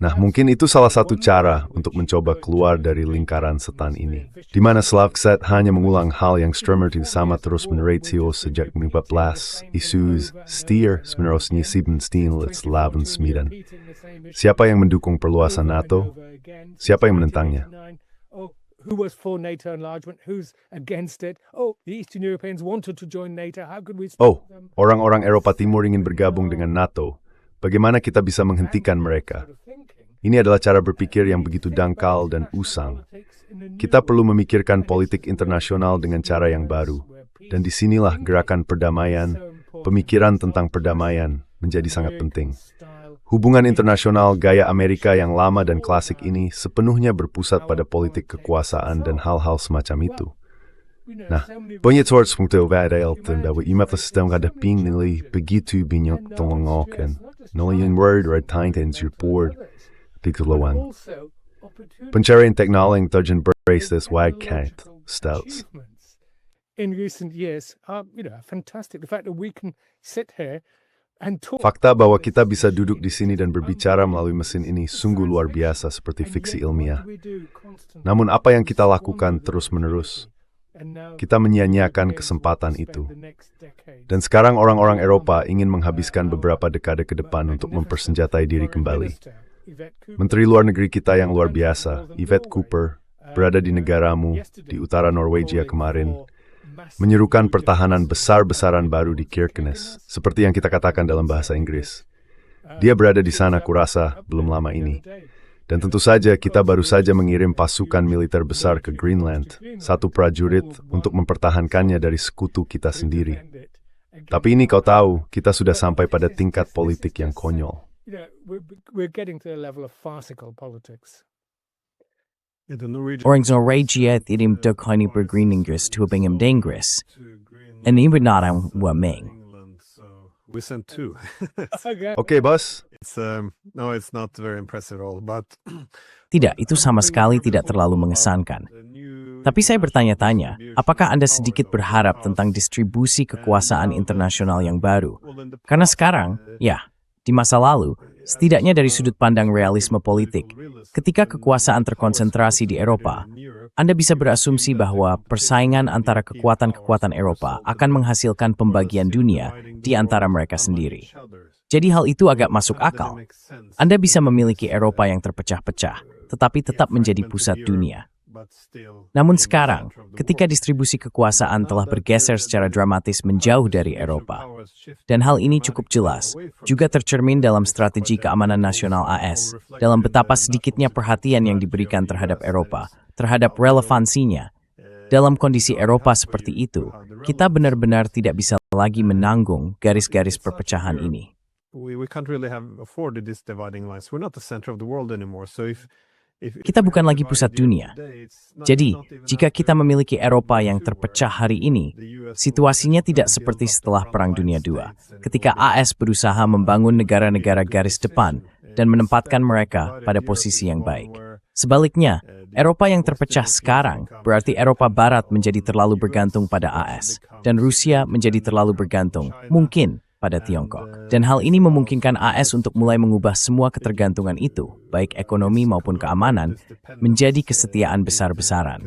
Nah, mungkin itu salah satu cara untuk mencoba keluar dari lingkaran setan ini, di mana Slavkat hanya mengulang hal yang Sturmer sama terus meneratio sejak 2014, isus Stier 1917 Siapa yang mendukung perluasan NATO? Siapa yang menentangnya? Who was for NATO enlargement? Who's against it? Oh, the Eastern Europeans wanted to join NATO. How could we stop them? Orang-orang Eropa Timur ingin bergabung dengan NATO. Bagaimana kita bisa menghentikan mereka? Ini adalah cara berpikir yang begitu dangkal dan usang. Kita perlu memikirkan politik internasional dengan cara yang baru. Dan disinilah gerakan perdamaian, pemikiran tentang perdamaian menjadi sangat penting. Hubungan internasional gaya Amerika yang lama dan klasik ini sepenuhnya berpusat pada politik kekuasaan dan hal-hal semacam itu. Nah, banyak source-punkte overhelten bahwa IMF sistem hadaping nilai begitu banyak tolongokan. Nolayan word or tintens your board, pixelawang. Pencarian teknologi tujuan brace this wide cat stouts. In recent years are, fantastic. The fact that we can sit here and talk. Fakta bahwa kita bisa duduk di sini dan berbicara melalui mesin ini sungguh luar biasa seperti fiksi ilmiah. Namun apa yang kita lakukan terus-menerus? Kita menyia-nyiakan kesempatan itu. Dan sekarang orang-orang Eropa ingin menghabiskan beberapa dekade ke depan untuk mempersenjatai diri kembali. Menteri Luar Negeri kita yang luar biasa, Yvette Cooper, berada di negaramu, di utara Norwegia kemarin, menyerukan pertahanan besar-besaran baru di Kirkenes, seperti yang kita katakan dalam bahasa Inggris. Dia berada di sana kurasa belum lama ini. Dan tentu saja kita baru saja mengirim pasukan militer besar ke Greenland, satu prajurit untuk mempertahankannya dari sekutu kita sendiri. Tapi ini kau tahu, kita sudah sampai pada tingkat politik yang konyol. Orang Norwegia tirim dukani bergreen Inggris to Bingham Dangris. And even not on Waming. We sent two. Oke, bos. No, it's not very impressive at all, but Tidak, itu sama sekali tidak terlalu mengesankan. Tapi saya bertanya-tanya, apakah Anda sedikit berharap tentang distribusi kekuasaan internasional yang baru? Karena sekarang, ya, di masa lalu, setidaknya dari sudut pandang realisme politik, ketika kekuasaan terkonsentrasi di Eropa, Anda bisa berasumsi bahwa persaingan antara kekuatan-kekuatan Eropa akan menghasilkan pembagian dunia di antara mereka sendiri. Jadi hal itu agak masuk akal. Anda bisa memiliki Eropa yang terpecah-pecah, tetapi tetap menjadi pusat dunia. Namun sekarang, ketika distribusi kekuasaan telah bergeser secara dramatis menjauh dari Eropa, dan hal ini cukup jelas, juga tercermin dalam strategi keamanan nasional AS, dalam betapa sedikitnya perhatian yang diberikan terhadap Eropa, terhadap relevansinya. Dalam kondisi Eropa seperti itu, kita benar-benar tidak bisa lagi menanggung garis-garis perpecahan ini. We can't really have afforded these dividing lines. We're not the center of the world anymore. So if Kita bukan lagi pusat dunia. Jadi, jika kita memiliki Eropa yang terpecah hari ini, situasinya tidak seperti setelah Perang Dunia II, ketika AS berusaha membangun negara-negara garis depan dan menempatkan mereka pada posisi yang baik. Sebaliknya, Eropa yang terpecah sekarang berarti Eropa Barat menjadi terlalu bergantung pada AS, dan Rusia menjadi terlalu bergantung, mungkin, pada Tiongkok. Dan hal ini memungkinkan AS untuk mulai mengubah semua ketergantungan itu, baik ekonomi maupun keamanan, menjadi kesetiaan besar-besaran.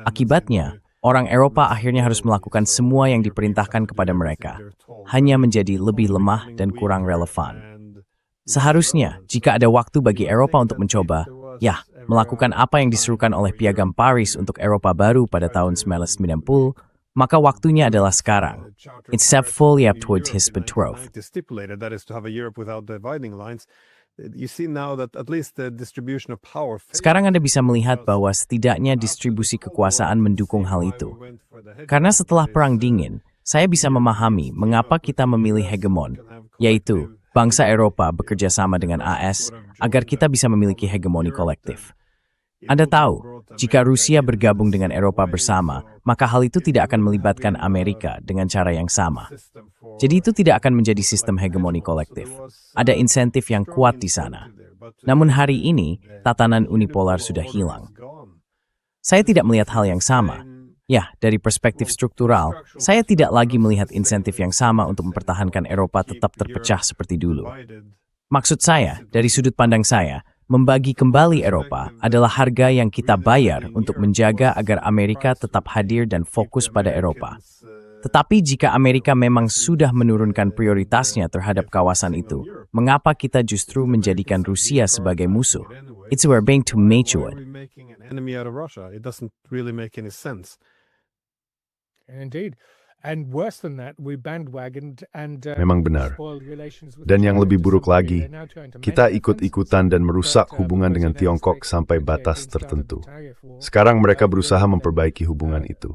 Akibatnya, orang Eropa akhirnya harus melakukan semua yang diperintahkan kepada mereka, hanya menjadi lebih lemah dan kurang relevan. Seharusnya, jika ada waktu bagi Eropa untuk mencoba, melakukan apa yang diserukan oleh Piagam Paris untuk Eropa baru pada tahun 1990, maka waktunya adalah sekarang. It's step fully up towards his betrothed. Sekarang Anda bisa melihat bahwa setidaknya distribusi kekuasaan mendukung hal itu. Karena setelah Perang Dingin, saya bisa memahami mengapa kita memilih hegemon, yaitu bangsa Eropa bekerja sama dengan AS agar kita bisa memiliki hegemoni kolektif. Anda tahu, jika Rusia bergabung dengan Eropa bersama, maka hal itu tidak akan melibatkan Amerika dengan cara yang sama. Jadi itu tidak akan menjadi sistem hegemoni kolektif. Ada insentif yang kuat di sana. Namun hari ini, tatanan unipolar sudah hilang. Saya tidak melihat hal yang sama. Dari perspektif struktural, saya tidak lagi melihat insentif yang sama untuk mempertahankan Eropa tetap terpecah seperti dulu. Maksud saya, dari sudut pandang saya, membagi kembali Eropa adalah harga yang kita bayar untuk menjaga agar Amerika tetap hadir dan fokus pada Eropa. Tetapi jika Amerika memang sudah menurunkan prioritasnya terhadap kawasan itu, mengapa kita justru menjadikan Rusia sebagai musuh? It's we're being too mature. Indeed. And worse than that, we bandwagoned and Memang benar. Dan yang lebih buruk lagi, kita ikut-ikutan dan merusak hubungan dengan Tiongkok sampai batas tertentu. Sekarang mereka berusaha memperbaiki hubungan itu.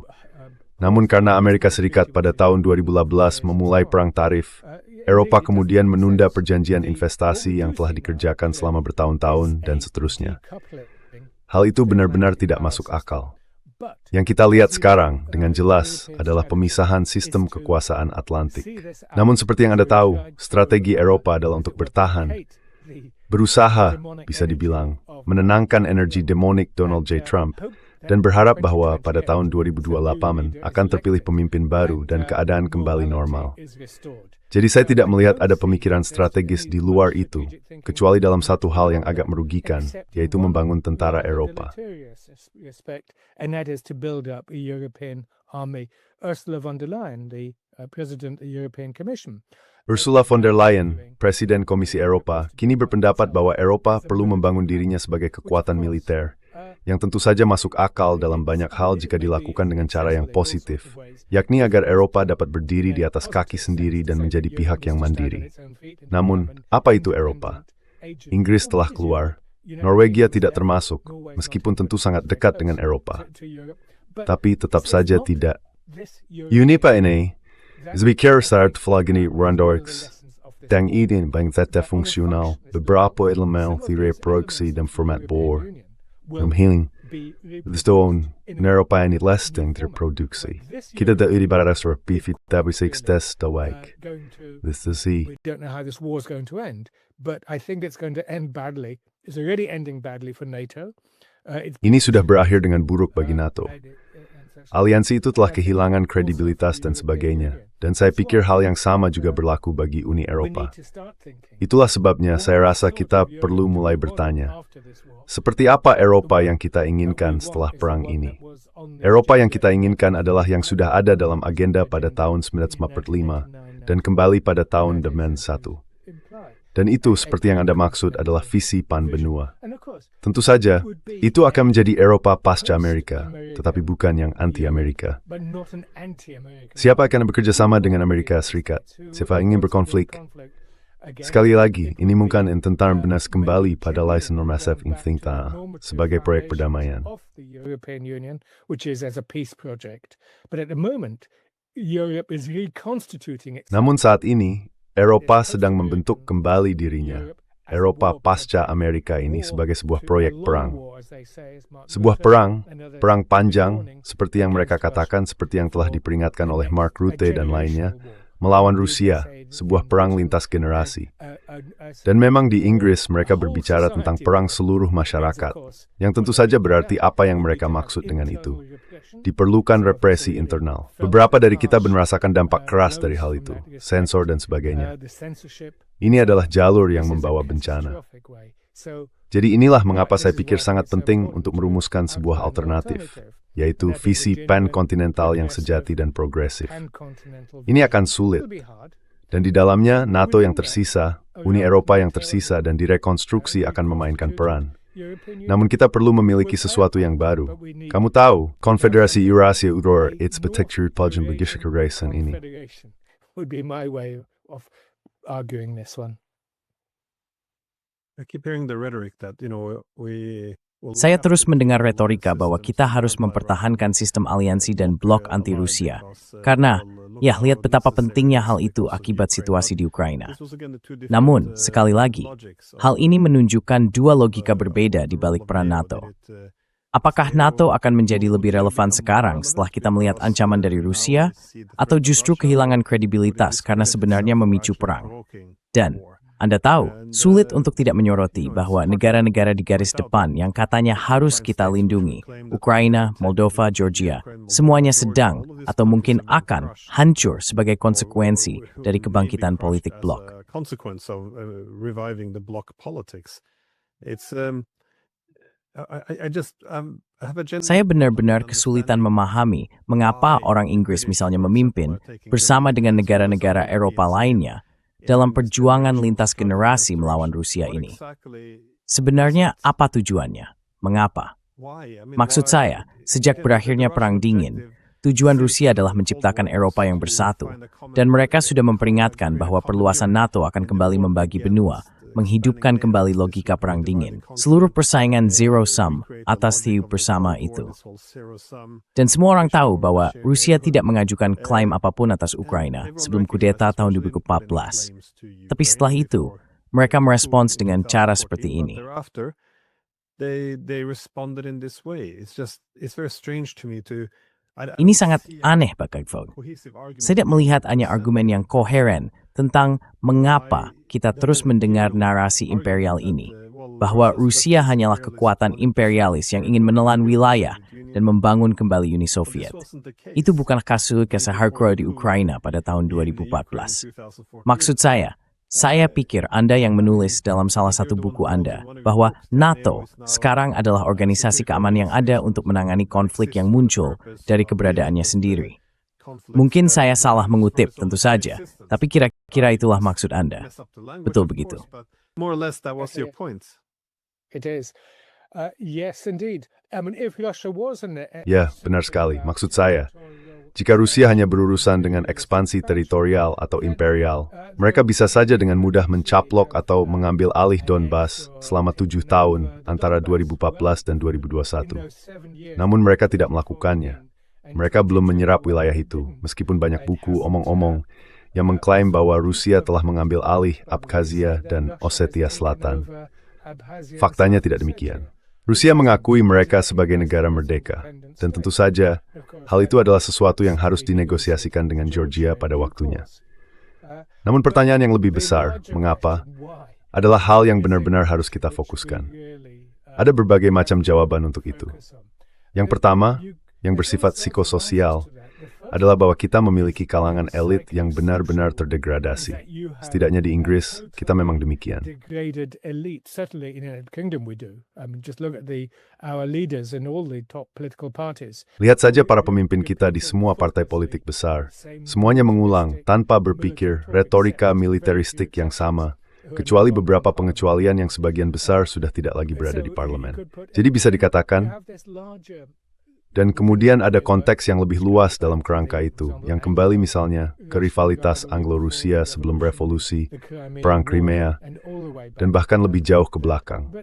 Namun karena Amerika Serikat pada tahun 2018 memulai perang tarif, Eropa kemudian menunda perjanjian investasi yang telah dikerjakan selama bertahun-tahun dan seterusnya. Hal itu benar-benar tidak masuk akal. Yang kita lihat sekarang dengan jelas adalah pemisahan sistem kekuasaan Atlantik. Namun seperti yang Anda tahu, strategi Eropa adalah untuk bertahan, berusaha, bisa dibilang, menenangkan energi demonik Donald J. Trump, dan berharap bahwa pada tahun 2028 akan terpilih pemimpin baru dan keadaan kembali normal. Jadi saya tidak melihat ada pemikiran strategis di luar itu, kecuali dalam satu hal yang agak merugikan, yaitu membangun tentara Eropa. And that is to build up a European army. Ursula von der Leyen, the President of the European Commission. Ursula von der Leyen, Presiden Komisi Eropa, kini berpendapat bahwa Eropa perlu membangun dirinya sebagai kekuatan militer, yang tentu saja masuk akal dalam banyak hal jika dilakukan dengan cara yang positif, yakni agar Eropa dapat berdiri di atas kaki sendiri dan menjadi pihak yang mandiri. Namun, apa itu Eropa? Inggris telah keluar. Norwegia tidak termasuk, meskipun tentu sangat dekat dengan Eropa. Tapi tetap saja tidak. Unipa ini, Zwicker start flagini Randorx, dan ini bangsa fungsional, beberapa elemen reproduksi dan format bor. Healing, Stoon, Eropa ini less dan terproduksi. Kita dari barat rapi tapi sukses terbaik. This is We don't know how this war is going to end, but I think it's going to end badly. It's already ending badly for NATO. Ini sudah berakhir dengan buruk bagi NATO. Aliansi itu telah kehilangan kredibilitas dan sebagainya, dan saya pikir hal yang sama juga berlaku bagi Uni Eropa. Itulah sebabnya saya rasa kita perlu mulai bertanya, seperti apa Eropa yang kita inginkan setelah perang ini? Eropa yang kita inginkan adalah yang sudah ada dalam agenda pada tahun 1945 dan kembali pada tahun Demen 1. Dan itu, seperti yang Anda maksud, adalah visi pan-benua. Tentu saja, itu akan menjadi Eropa pasca Amerika, tetapi bukan yang anti-Amerika. Siapa akan bekerja sama dengan Amerika Serikat? Siapa ingin berkonflik? Sekali lagi, ini mungkin tentang benar kembali pada license normatif Infinita sebagai proyek perdamaian. Namun saat ini, Eropa sedang membentuk kembali dirinya. Eropa pasca Amerika ini sebagai sebuah proyek perang. Sebuah perang panjang, seperti yang mereka katakan, seperti yang telah diperingatkan oleh Mark Rutte dan lainnya, melawan Rusia, sebuah perang lintas generasi. Dan memang di Inggris mereka berbicara tentang perang seluruh masyarakat, yang tentu saja berarti apa yang mereka maksud dengan itu. Diperlukan represi internal. Beberapa dari kita merasakan dampak keras dari hal itu, sensor dan sebagainya. Ini adalah jalur yang membawa bencana. Jadi inilah mengapa saya pikir sangat penting untuk merumuskan sebuah alternatif, yaitu visi pan-kontinental yang sejati dan progresif. Ini akan sulit, dan di dalamnya NATO yang tersisa, Uni Eropa yang tersisa, dan direkonstruksi akan memainkan peran. Namun kita perlu memiliki sesuatu yang baru. Kamu tahu, Konfederasi Eurasia Udor, it's Betektur Pajan Begishika Raisan ini. Saya terus mendengar retorika bahwa kita harus mempertahankan sistem aliansi dan blok anti-Rusia. Karena, ya lihat betapa pentingnya hal itu akibat situasi di Ukraina. Namun, sekali lagi, hal ini menunjukkan dua logika berbeda di balik peran NATO. Apakah NATO akan menjadi lebih relevan sekarang setelah kita melihat ancaman dari Rusia, atau justru kehilangan kredibilitas karena sebenarnya memicu perang? Dan, Anda tahu, sulit untuk tidak menyoroti bahwa negara-negara di garis depan yang katanya harus kita lindungi, Ukraina, Moldova, Georgia, semuanya sedang atau mungkin akan hancur sebagai konsekuensi dari kebangkitan politik blok. Saya benar-benar kesulitan memahami mengapa orang Inggris misalnya memimpin bersama dengan negara-negara Eropa lainnya dalam perjuangan lintas generasi melawan Rusia ini. Sebenarnya apa tujuannya? Mengapa? Maksud saya, sejak berakhirnya Perang Dingin, tujuan Rusia adalah menciptakan Eropa yang bersatu, dan mereka sudah memperingatkan bahwa perluasan NATO akan kembali membagi benua, menghidupkan kembali logika Perang Dingin. Seluruh persaingan zero-sum atas tiup bersama itu. Dan semua orang tahu bahwa Rusia tidak mengajukan klaim apapun atas Ukraina sebelum kudeta tahun 2014. Tapi setelah itu, mereka merespons dengan cara seperti ini. Ini sangat aneh, Pak Kagvog. Saya tidak melihat hanya argumen yang koheren tentang mengapa kita terus mendengar narasi imperial ini, bahwa Rusia hanyalah kekuatan imperialis yang ingin menelan wilayah dan membangun kembali Uni Soviet. Itu bukanlah kasus Kasa-Harkro di Ukraina pada tahun 2014. Maksud saya pikir Anda yang menulis dalam salah satu buku Anda bahwa NATO sekarang adalah organisasi keamanan yang ada untuk menangani konflik yang muncul dari keberadaannya sendiri. Mungkin saya salah mengutip, tentu saja, tapi kira-kira itulah maksud Anda. Betul begitu? Ya, benar sekali. Maksud saya, jika Rusia hanya berurusan dengan ekspansi teritorial atau imperial, mereka bisa saja dengan mudah mencaplok atau mengambil alih Donbas selama 7 tahun antara 2014 dan 2021. Namun mereka tidak melakukannya. Mereka belum menyerap wilayah itu, meskipun banyak buku omong-omong yang mengklaim bahwa Rusia telah mengambil alih Abkhazia dan Ossetia Selatan. Faktanya tidak demikian. Rusia mengakui mereka sebagai negara merdeka, dan tentu saja hal itu adalah sesuatu yang harus dinegosiasikan dengan Georgia pada waktunya. Namun pertanyaan yang lebih besar, mengapa, adalah hal yang benar-benar harus kita fokuskan. Ada berbagai macam jawaban untuk itu. Yang pertama, yang bersifat psikososial, adalah bahwa kita memiliki kalangan elit yang benar-benar terdegradasi. Setidaknya di Inggris, kita memang demikian. Lihat saja para pemimpin kita di semua partai politik besar. Semuanya mengulang, tanpa berpikir, retorika militeristik yang sama, kecuali beberapa pengecualian yang sebagian besar sudah tidak lagi berada di parlemen. Jadi bisa dikatakan, dan kemudian ada konteks yang lebih luas dalam kerangka itu, yang kembali misalnya ke rivalitas Anglo-Rusia sebelum revolusi, Perang Crimea, dan bahkan lebih jauh ke belakang.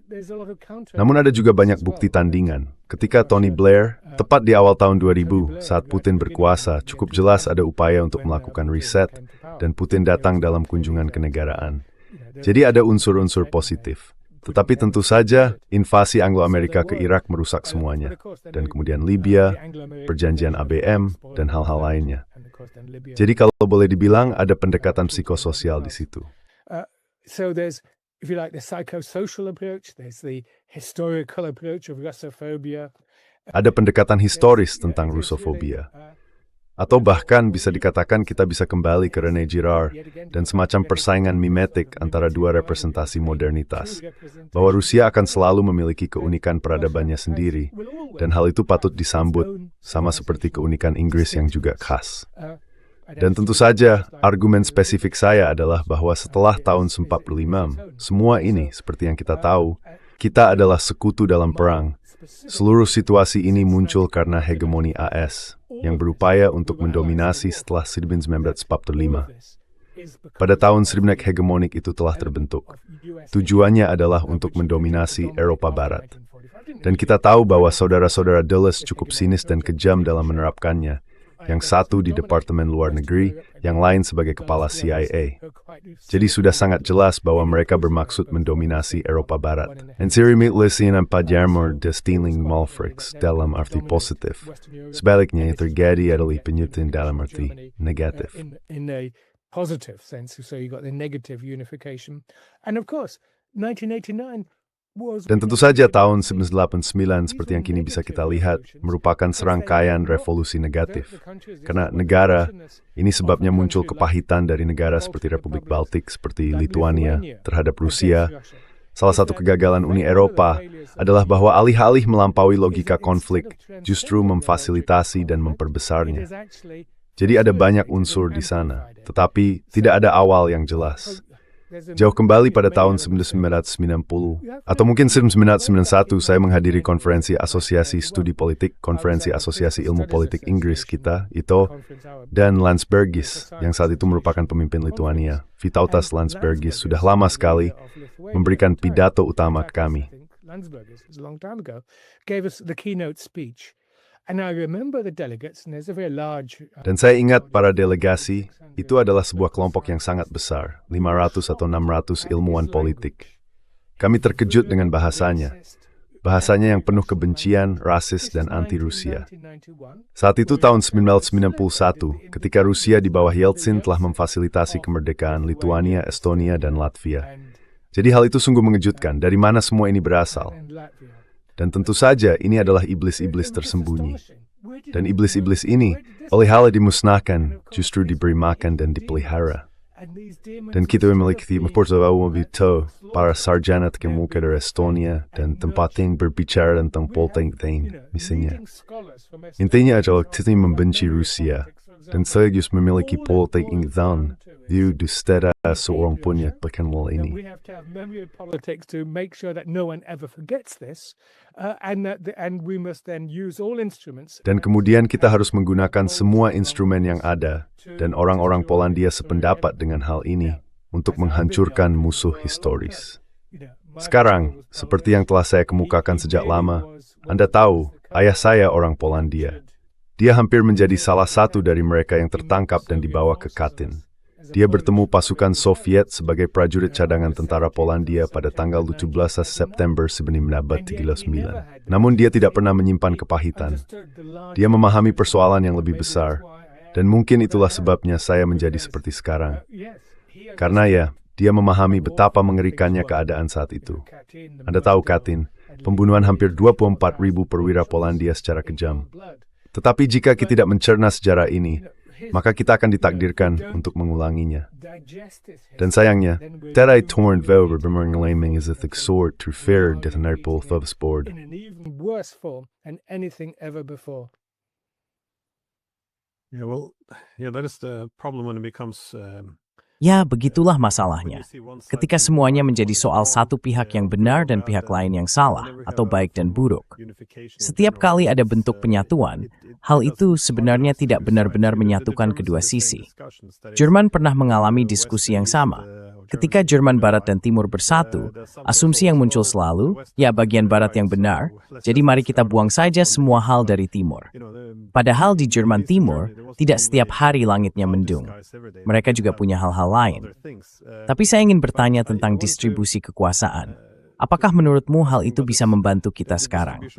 Namun ada juga banyak bukti tandingan. Ketika Tony Blair, tepat di awal tahun 2000, saat Putin berkuasa, cukup jelas ada upaya untuk melakukan riset, dan Putin datang dalam kunjungan kenegaraan. Jadi ada unsur-unsur positif. Tetapi tentu saja, invasi Anglo-Amerika ke Irak merusak semuanya. Dan kemudian Libya, perjanjian ABM, dan hal-hal lainnya. Jadi kalau boleh dibilang, ada pendekatan psikososial di situ. So there's, if you like, the psychosocial approach, there's the historical approach of Russophobia. Ada pendekatan historis tentang Russofobia. Atau bahkan bisa dikatakan kita bisa kembali ke René Girard dan semacam persaingan mimetik antara dua representasi modernitas, bahwa Rusia akan selalu memiliki keunikan peradabannya sendiri, dan hal itu patut disambut, sama seperti keunikan Inggris yang juga khas. Dan tentu saja, argumen spesifik saya adalah bahwa setelah tahun 1945, semua ini, seperti yang kita tahu, kita adalah sekutu dalam perang. Seluruh situasi ini muncul karena hegemoni AS, yang berupaya untuk mendominasi setelah 1945. Pada tahun Sribnek hegemonik itu telah terbentuk. Tujuannya adalah untuk mendominasi Eropa Barat. Dan kita tahu bahwa saudara-saudara Dulles cukup sinis dan kejam dalam menerapkannya. Yang satu di Departemen Luar Negeri, yang lain sebagai kepala CIA. Jadi sudah sangat jelas bahwa mereka bermaksud mendominasi Eropa Barat. En sirimitlesin pajarmor destilling malfrix dalam arti positif. Sebaliknya yang terjadi adalah penyutin dalam arti negatif. In a positive sense, so you got the negative unification. And of course, 1989 dan tentu saja tahun 1989 seperti yang kini bisa kita lihat merupakan serangkaian revolusi negatif. Karena negara, ini sebabnya muncul kepahitan dari negara seperti Republik Baltik, seperti Lituania, terhadap Rusia. Salah satu kegagalan Uni Eropa adalah bahwa alih-alih melampaui logika konflik, justru memfasilitasi dan memperbesarnya. Jadi ada banyak unsur di sana, tetapi tidak ada awal yang jelas. Jauh kembali pada tahun 1990, atau mungkin 1991, saya menghadiri konferensi Asosiasi Studi Politik, Konferensi Asosiasi Ilmu Politik Inggris kita, ITO, dan Landsbergis, yang saat itu merupakan pemimpin Lituania. Vytautas Landsbergis sudah lama sekali memberikan pidato utama ke kami. Dan saya ingat para delegasi, itu adalah sebuah kelompok yang sangat besar, 500 atau 600 ilmuwan politik. Kami terkejut dengan bahasanya. Bahasanya yang penuh kebencian, rasis, dan anti-Rusia. Saat itu tahun 1991, ketika Rusia di bawah Yeltsin telah memfasilitasi kemerdekaan Lituania, Estonia, dan Latvia. Jadi hal itu sungguh mengejutkan, dari mana semua ini berasal. Dan tentu saja ini adalah iblis-iblis tersembunyi. Dan iblis-iblis ini, oleh-oleh dimusnahkan, justru diberi makan dan dipelihara. Dan kita memiliki mempertahankan para sarjana terkemuka dari Estonia dan tempat yang berbicara tentang politik misalnya. Intinya adalah kita membenci Rusia dan sekaligus memiliki politik Inggris. View di setara seorang pun yang berkenal ini. We have to have memory of politics to make sure that no one ever forgets this, and we must then use all instruments. Dan kemudian kita harus menggunakan semua instrumen yang ada, dan orang-orang Polandia sependapat dengan hal ini untuk menghancurkan musuh historis. Sekarang, seperti yang telah saya kemukakan sejak lama, Anda tahu, ayah saya orang Polandia. Dia hampir menjadi salah satu dari mereka yang tertangkap dan dibawa ke Katyn. Dia bertemu pasukan Soviet sebagai prajurit cadangan tentara Polandia pada tanggal 17 September 1939. Namun dia tidak pernah menyimpan kepahitan. Dia memahami persoalan yang lebih besar, dan mungkin itulah sebabnya saya menjadi seperti sekarang. Karena ya, dia memahami betapa mengerikannya keadaan saat itu. Anda tahu Katyn, pembunuhan hampir 24.000 perwira Polandia secara kejam. Tetapi jika kita tidak mencerna sejarah ini, maka kita akan ditakdirkan untuk mengulanginya. Dan sayangnya, Terai torn over bermengelaming is a thick sword to fair detonable thubsport. In an even worse form than anything ever before. Yeah, well, yeah, that is the problem when it becomes Ya, begitulah masalahnya. Ketika semuanya menjadi soal satu pihak yang benar dan pihak lain yang salah, atau baik dan buruk. Setiap kali ada bentuk penyatuan, hal itu sebenarnya tidak benar-benar menyatukan kedua sisi. Jerman pernah mengalami diskusi yang sama. Ketika Jerman Barat dan Timur bersatu, asumsi yang muncul selalu, ya bagian Barat yang benar, jadi mari kita buang saja semua hal dari Timur. Padahal di Jerman Timur, tidak setiap hari langitnya mendung. Mereka juga punya hal-hal lain. Tapi saya ingin bertanya tentang distribusi kekuasaan. Apakah menurutmu hal itu bisa membantu kita sekarang?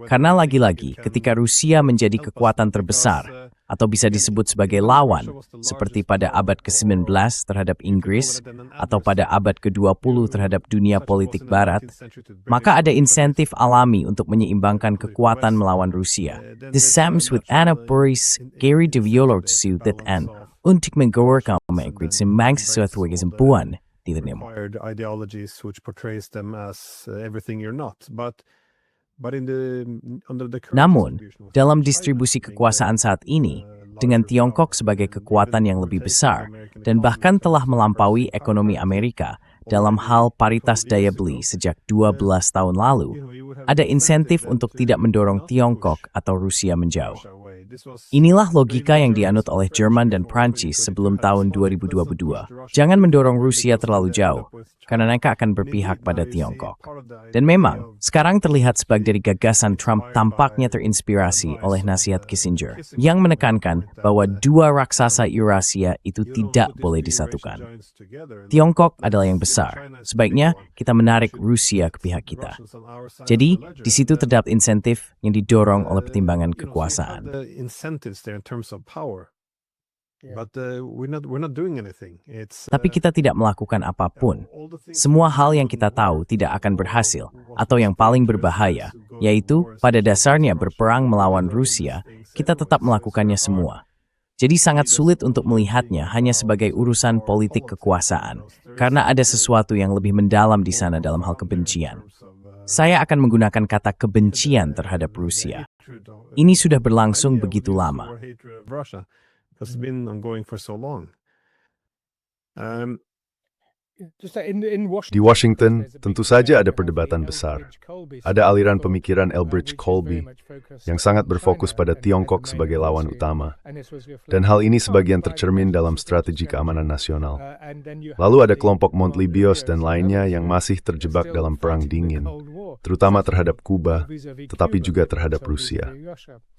Karena lagi-lagi, ketika Rusia menjadi kekuatan terbesar, atau bisa disebut sebagai lawan, seperti pada abad ke-19 terhadap Inggris, atau pada abad ke-20 terhadap dunia politik Barat, maka ada insentif alami untuk menyeimbangkan kekuatan melawan Rusia. The Sams with Anna Boris, Gary de Violortsu that an untuk menggawarkan sembang sesuatu yang sempuan. Acquired ideologies which portrays them as everything you're not. But under the current Namun, distribution of dalam power, distribusi China kekuasaan saat ini, dengan larger Tiongkok power, sebagai kekuatan yang lebih taking besar, American dan bahkan economy telah from melampaui first ekonomi power Amerika dalam hal paritas daya beli sejak 12 tahun lalu, ada insentif untuk tidak mendorong Tiongkok atau Rusia menjauh. Inilah logika yang dianut oleh Jerman dan Prancis sebelum tahun 2022. Jangan mendorong Rusia terlalu jauh, karena mereka akan berpihak pada Tiongkok. Dan memang, sekarang terlihat sebagai dari gagasan Trump tampaknya terinspirasi oleh nasihat Kissinger, yang menekankan bahwa dua raksasa Eurasia itu tidak boleh disatukan. Tiongkok adalah yang besar, sebaiknya kita menarik Rusia ke pihak kita. Jadi, di situ terdapat insentif yang didorong oleh pertimbangan kekuasaan. Incentives there in terms of power. But we're not doing anything. It's Tapi kita tidak melakukan apapun. Semua hal yang kita tahu tidak akan berhasil, atau yang paling berbahaya, yaitu pada dasarnya berperang melawan Rusia, kita tetap melakukannya semua. Jadi sangat sulit untuk melihatnya hanya sebagai urusan politik kekuasaan, karena ada sesuatu yang lebih mendalam di sana dalam hal kebencian. Saya akan menggunakan kata kebencian terhadap Rusia. Ini sudah berlangsung begitu lama. It's been ongoing for so long. Di Washington, tentu saja ada perdebatan besar. Ada aliran pemikiran Elbridge Colby yang sangat berfokus pada Tiongkok sebagai lawan utama. Dan hal ini sebagian tercermin dalam strategi keamanan nasional. Lalu ada kelompok Montlibios dan lainnya yang masih terjebak dalam perang dingin, terutama terhadap Kuba, tetapi juga terhadap Rusia.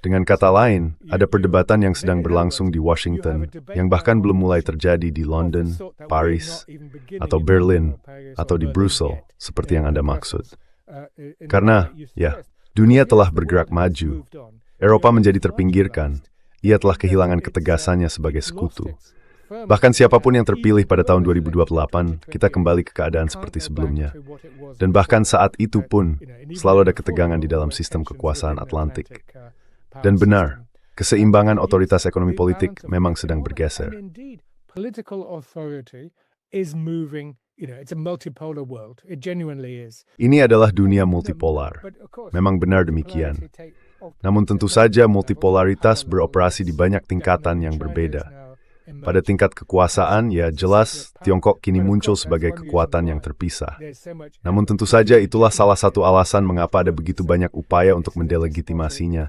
Dengan kata lain, ada perdebatan yang sedang berlangsung di Washington yang bahkan belum mulai terjadi di London, Paris, atau Berlin, atau di Brussel, seperti yang Anda maksud. Karena, ya, dunia telah bergerak maju. Eropa menjadi terpinggirkan. Ia telah kehilangan ketegasannya sebagai sekutu. Bahkan siapapun yang terpilih pada tahun 2028, kita kembali ke keadaan seperti sebelumnya. Dan bahkan saat itu pun, selalu ada ketegangan di dalam sistem kekuasaan Atlantik. Dan benar, keseimbangan otoritas ekonomi politik memang sedang bergeser. Ini adalah dunia multipolar. Memang benar demikian. Namun tentu saja multipolaritas beroperasi di banyak tingkatan yang berbeda. Pada tingkat kekuasaan, ya jelas, Tiongkok kini muncul sebagai kekuatan yang terpisah. Namun tentu saja itulah salah satu alasan mengapa ada begitu banyak upaya untuk mendelegitimasinya,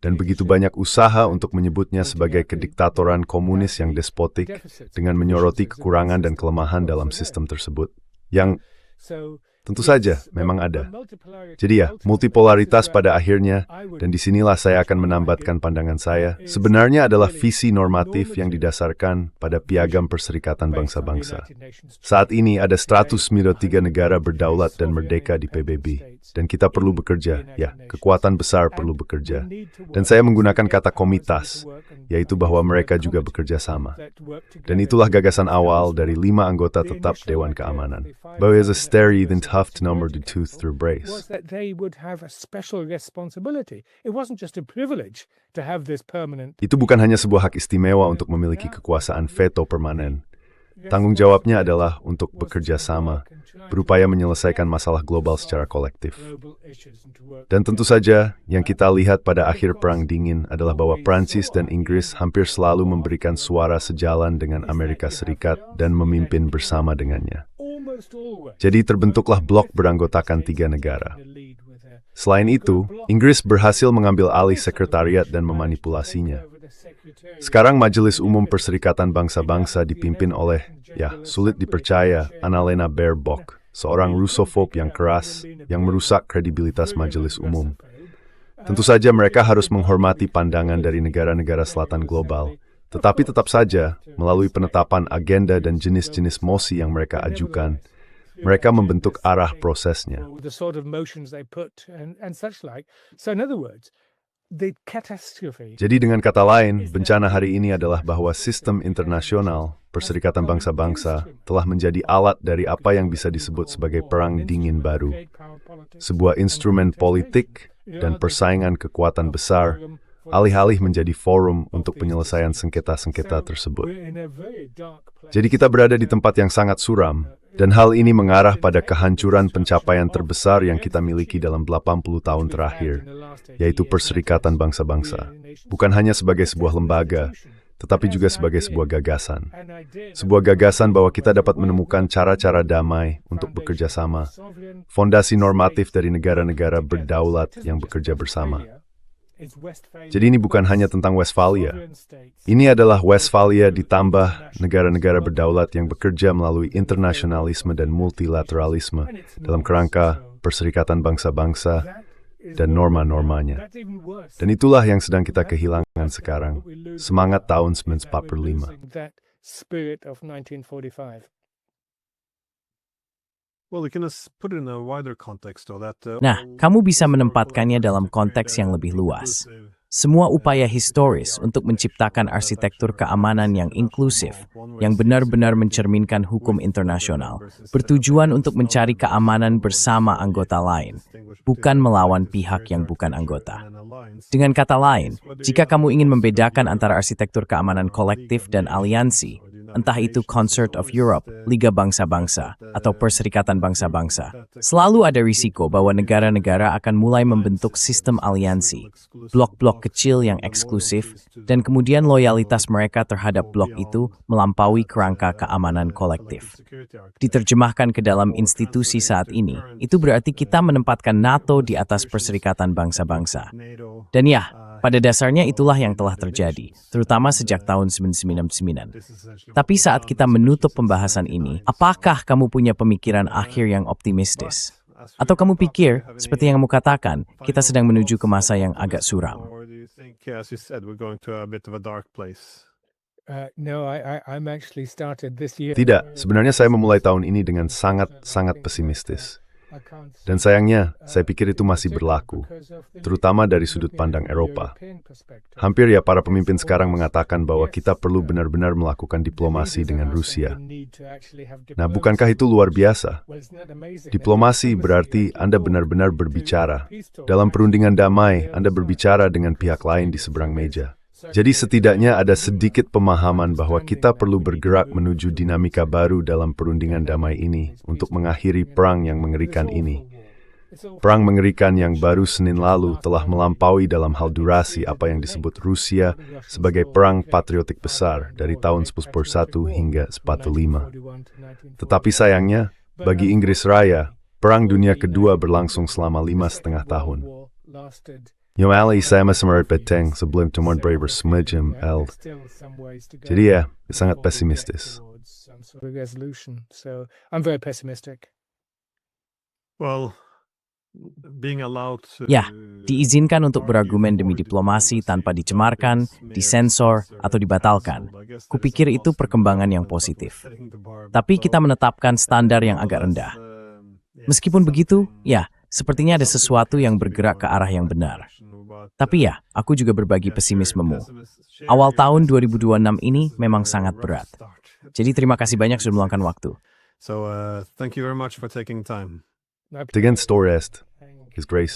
dan begitu banyak usaha untuk menyebutnya sebagai kediktatoran komunis yang despotik, dengan menyoroti kekurangan dan kelemahan dalam sistem tersebut. Yang tentu saja memang ada. Jadi ya, multipolaritas pada akhirnya, dan disinilah saya akan menambatkan pandangan saya, sebenarnya adalah visi normatif yang didasarkan pada piagam Perserikatan Bangsa-Bangsa. Saat ini ada 103 negara berdaulat dan merdeka di PBB. Dan kita perlu bekerja, ya, kekuatan besar perlu bekerja. Dan saya menggunakan kata komitas, yaitu bahwa mereka juga bekerja sama. Dan itulah gagasan awal dari 5 anggota tetap Dewan Keamanan. Bahwa as a stare than tough to number the tooth through brace. Itu bukan hanya sebuah hak istimewa untuk memiliki kekuasaan veto permanen. Tanggung jawabnya adalah untuk bekerja sama, berupaya menyelesaikan masalah global secara kolektif. Dan tentu saja, yang kita lihat pada akhir Perang Dingin adalah bahwa Prancis dan Inggris hampir selalu memberikan suara sejalan dengan Amerika Serikat dan memimpin bersama dengannya. Jadi terbentuklah blok beranggotakan 3 negara. Selain itu, Inggris berhasil mengambil alih sekretariat dan memanipulasinya. Sekarang Majelis Umum Perserikatan Bangsa-Bangsa dipimpin oleh, sulit dipercaya, Annalena Baerbock, seorang Russofob yang keras, yang merusak kredibilitas Majelis Umum. Tentu saja mereka harus menghormati pandangan dari negara-negara selatan global, tetapi tetap saja, melalui penetapan agenda dan jenis-jenis mosi yang mereka ajukan, mereka membentuk arah prosesnya. Jadi dengan kata lain, bencana hari ini adalah bahwa sistem internasional, Perserikatan Bangsa-Bangsa, telah menjadi alat dari apa yang bisa disebut sebagai Perang Dingin baru. Sebuah instrumen politik dan persaingan kekuatan besar, alih-alih menjadi forum untuk penyelesaian sengketa-sengketa tersebut. Jadi kita berada di tempat yang sangat suram, dan hal ini mengarah pada kehancuran pencapaian terbesar yang kita miliki dalam 80 tahun terakhir, yaitu Perserikatan Bangsa-Bangsa. Bukan hanya sebagai sebuah lembaga, tetapi juga sebagai sebuah gagasan. Sebuah gagasan bahwa kita dapat menemukan cara-cara damai untuk bekerja sama, fondasi normatif dari negara-negara berdaulat yang bekerja bersama. Jadi ini bukan hanya tentang Westphalia. Ini adalah Westphalia ditambah negara-negara berdaulat yang bekerja melalui internasionalisme dan multilateralisme dalam kerangka Perserikatan Bangsa-Bangsa dan norma-normanya. Dan itulah yang sedang kita kehilangan sekarang, semangat tahun 1945. Nah, kamu bisa menempatkannya dalam konteks yang lebih luas. Semua upaya historis untuk menciptakan arsitektur keamanan yang inklusif, yang benar-benar mencerminkan hukum internasional, bertujuan untuk mencari keamanan bersama anggota lain, bukan melawan pihak yang bukan anggota. Dengan kata lain, jika kamu ingin membedakan antara arsitektur keamanan kolektif dan aliansi, entah itu Concert of Europe, Liga Bangsa-Bangsa, atau Perserikatan Bangsa-Bangsa, selalu ada risiko bahwa negara-negara akan mulai membentuk sistem aliansi, blok-blok kecil yang eksklusif, dan kemudian loyalitas mereka terhadap blok itu melampaui kerangka keamanan kolektif. Diterjemahkan ke dalam institusi saat ini, itu berarti kita menempatkan NATO di atas Perserikatan Bangsa-Bangsa. Dan ya, pada dasarnya itulah yang telah terjadi, terutama sejak tahun 1999. Tapi saat kita menutup pembahasan ini, apakah kamu punya pemikiran akhir yang optimistis? Atau kamu pikir, seperti yang kamu katakan, kita sedang menuju ke masa yang agak suram? Tidak, sebenarnya saya memulai tahun ini dengan sangat pesimistis. Dan sayangnya, saya pikir itu masih berlaku, terutama dari sudut pandang Eropa. Hampir para pemimpin sekarang mengatakan bahwa kita perlu benar-benar melakukan diplomasi dengan Rusia. Nah, bukankah itu luar biasa? Diplomasi berarti Anda benar-benar berbicara. Dalam perundingan damai, Anda berbicara dengan pihak lain di seberang meja. Jadi setidaknya ada sedikit pemahaman bahwa kita perlu bergerak menuju dinamika baru dalam perundingan damai ini untuk mengakhiri perang yang mengerikan ini. Perang mengerikan yang baru Senin lalu telah melampaui dalam hal durasi apa yang disebut Rusia sebagai perang patriotik besar dari tahun 1941 hingga 1945. Tetapi sayangnya, bagi Inggris Raya, Perang Dunia Kedua berlangsung selama 5,5 tahun. Yung ali sama samarat peteng sebelum temuan braver smudgem eld. Jadi ya, sangat pesimistis. Ya, diizinkan untuk berargumen demi diplomasi tanpa dicemarkan, disensor, atau dibatalkan. Kupikir itu perkembangan yang positif. Tapi kita menetapkan standar yang agak rendah. Meskipun begitu, ya, sepertinya ada sesuatu yang bergerak ke arah yang benar. Tapi ya, aku juga berbagi pesimismemu. Awal tahun 2026 ini memang sangat berat. Jadi terima kasih banyak sudah meluangkan waktu. Thank you very much for taking time. Tegen Storest, His Grace.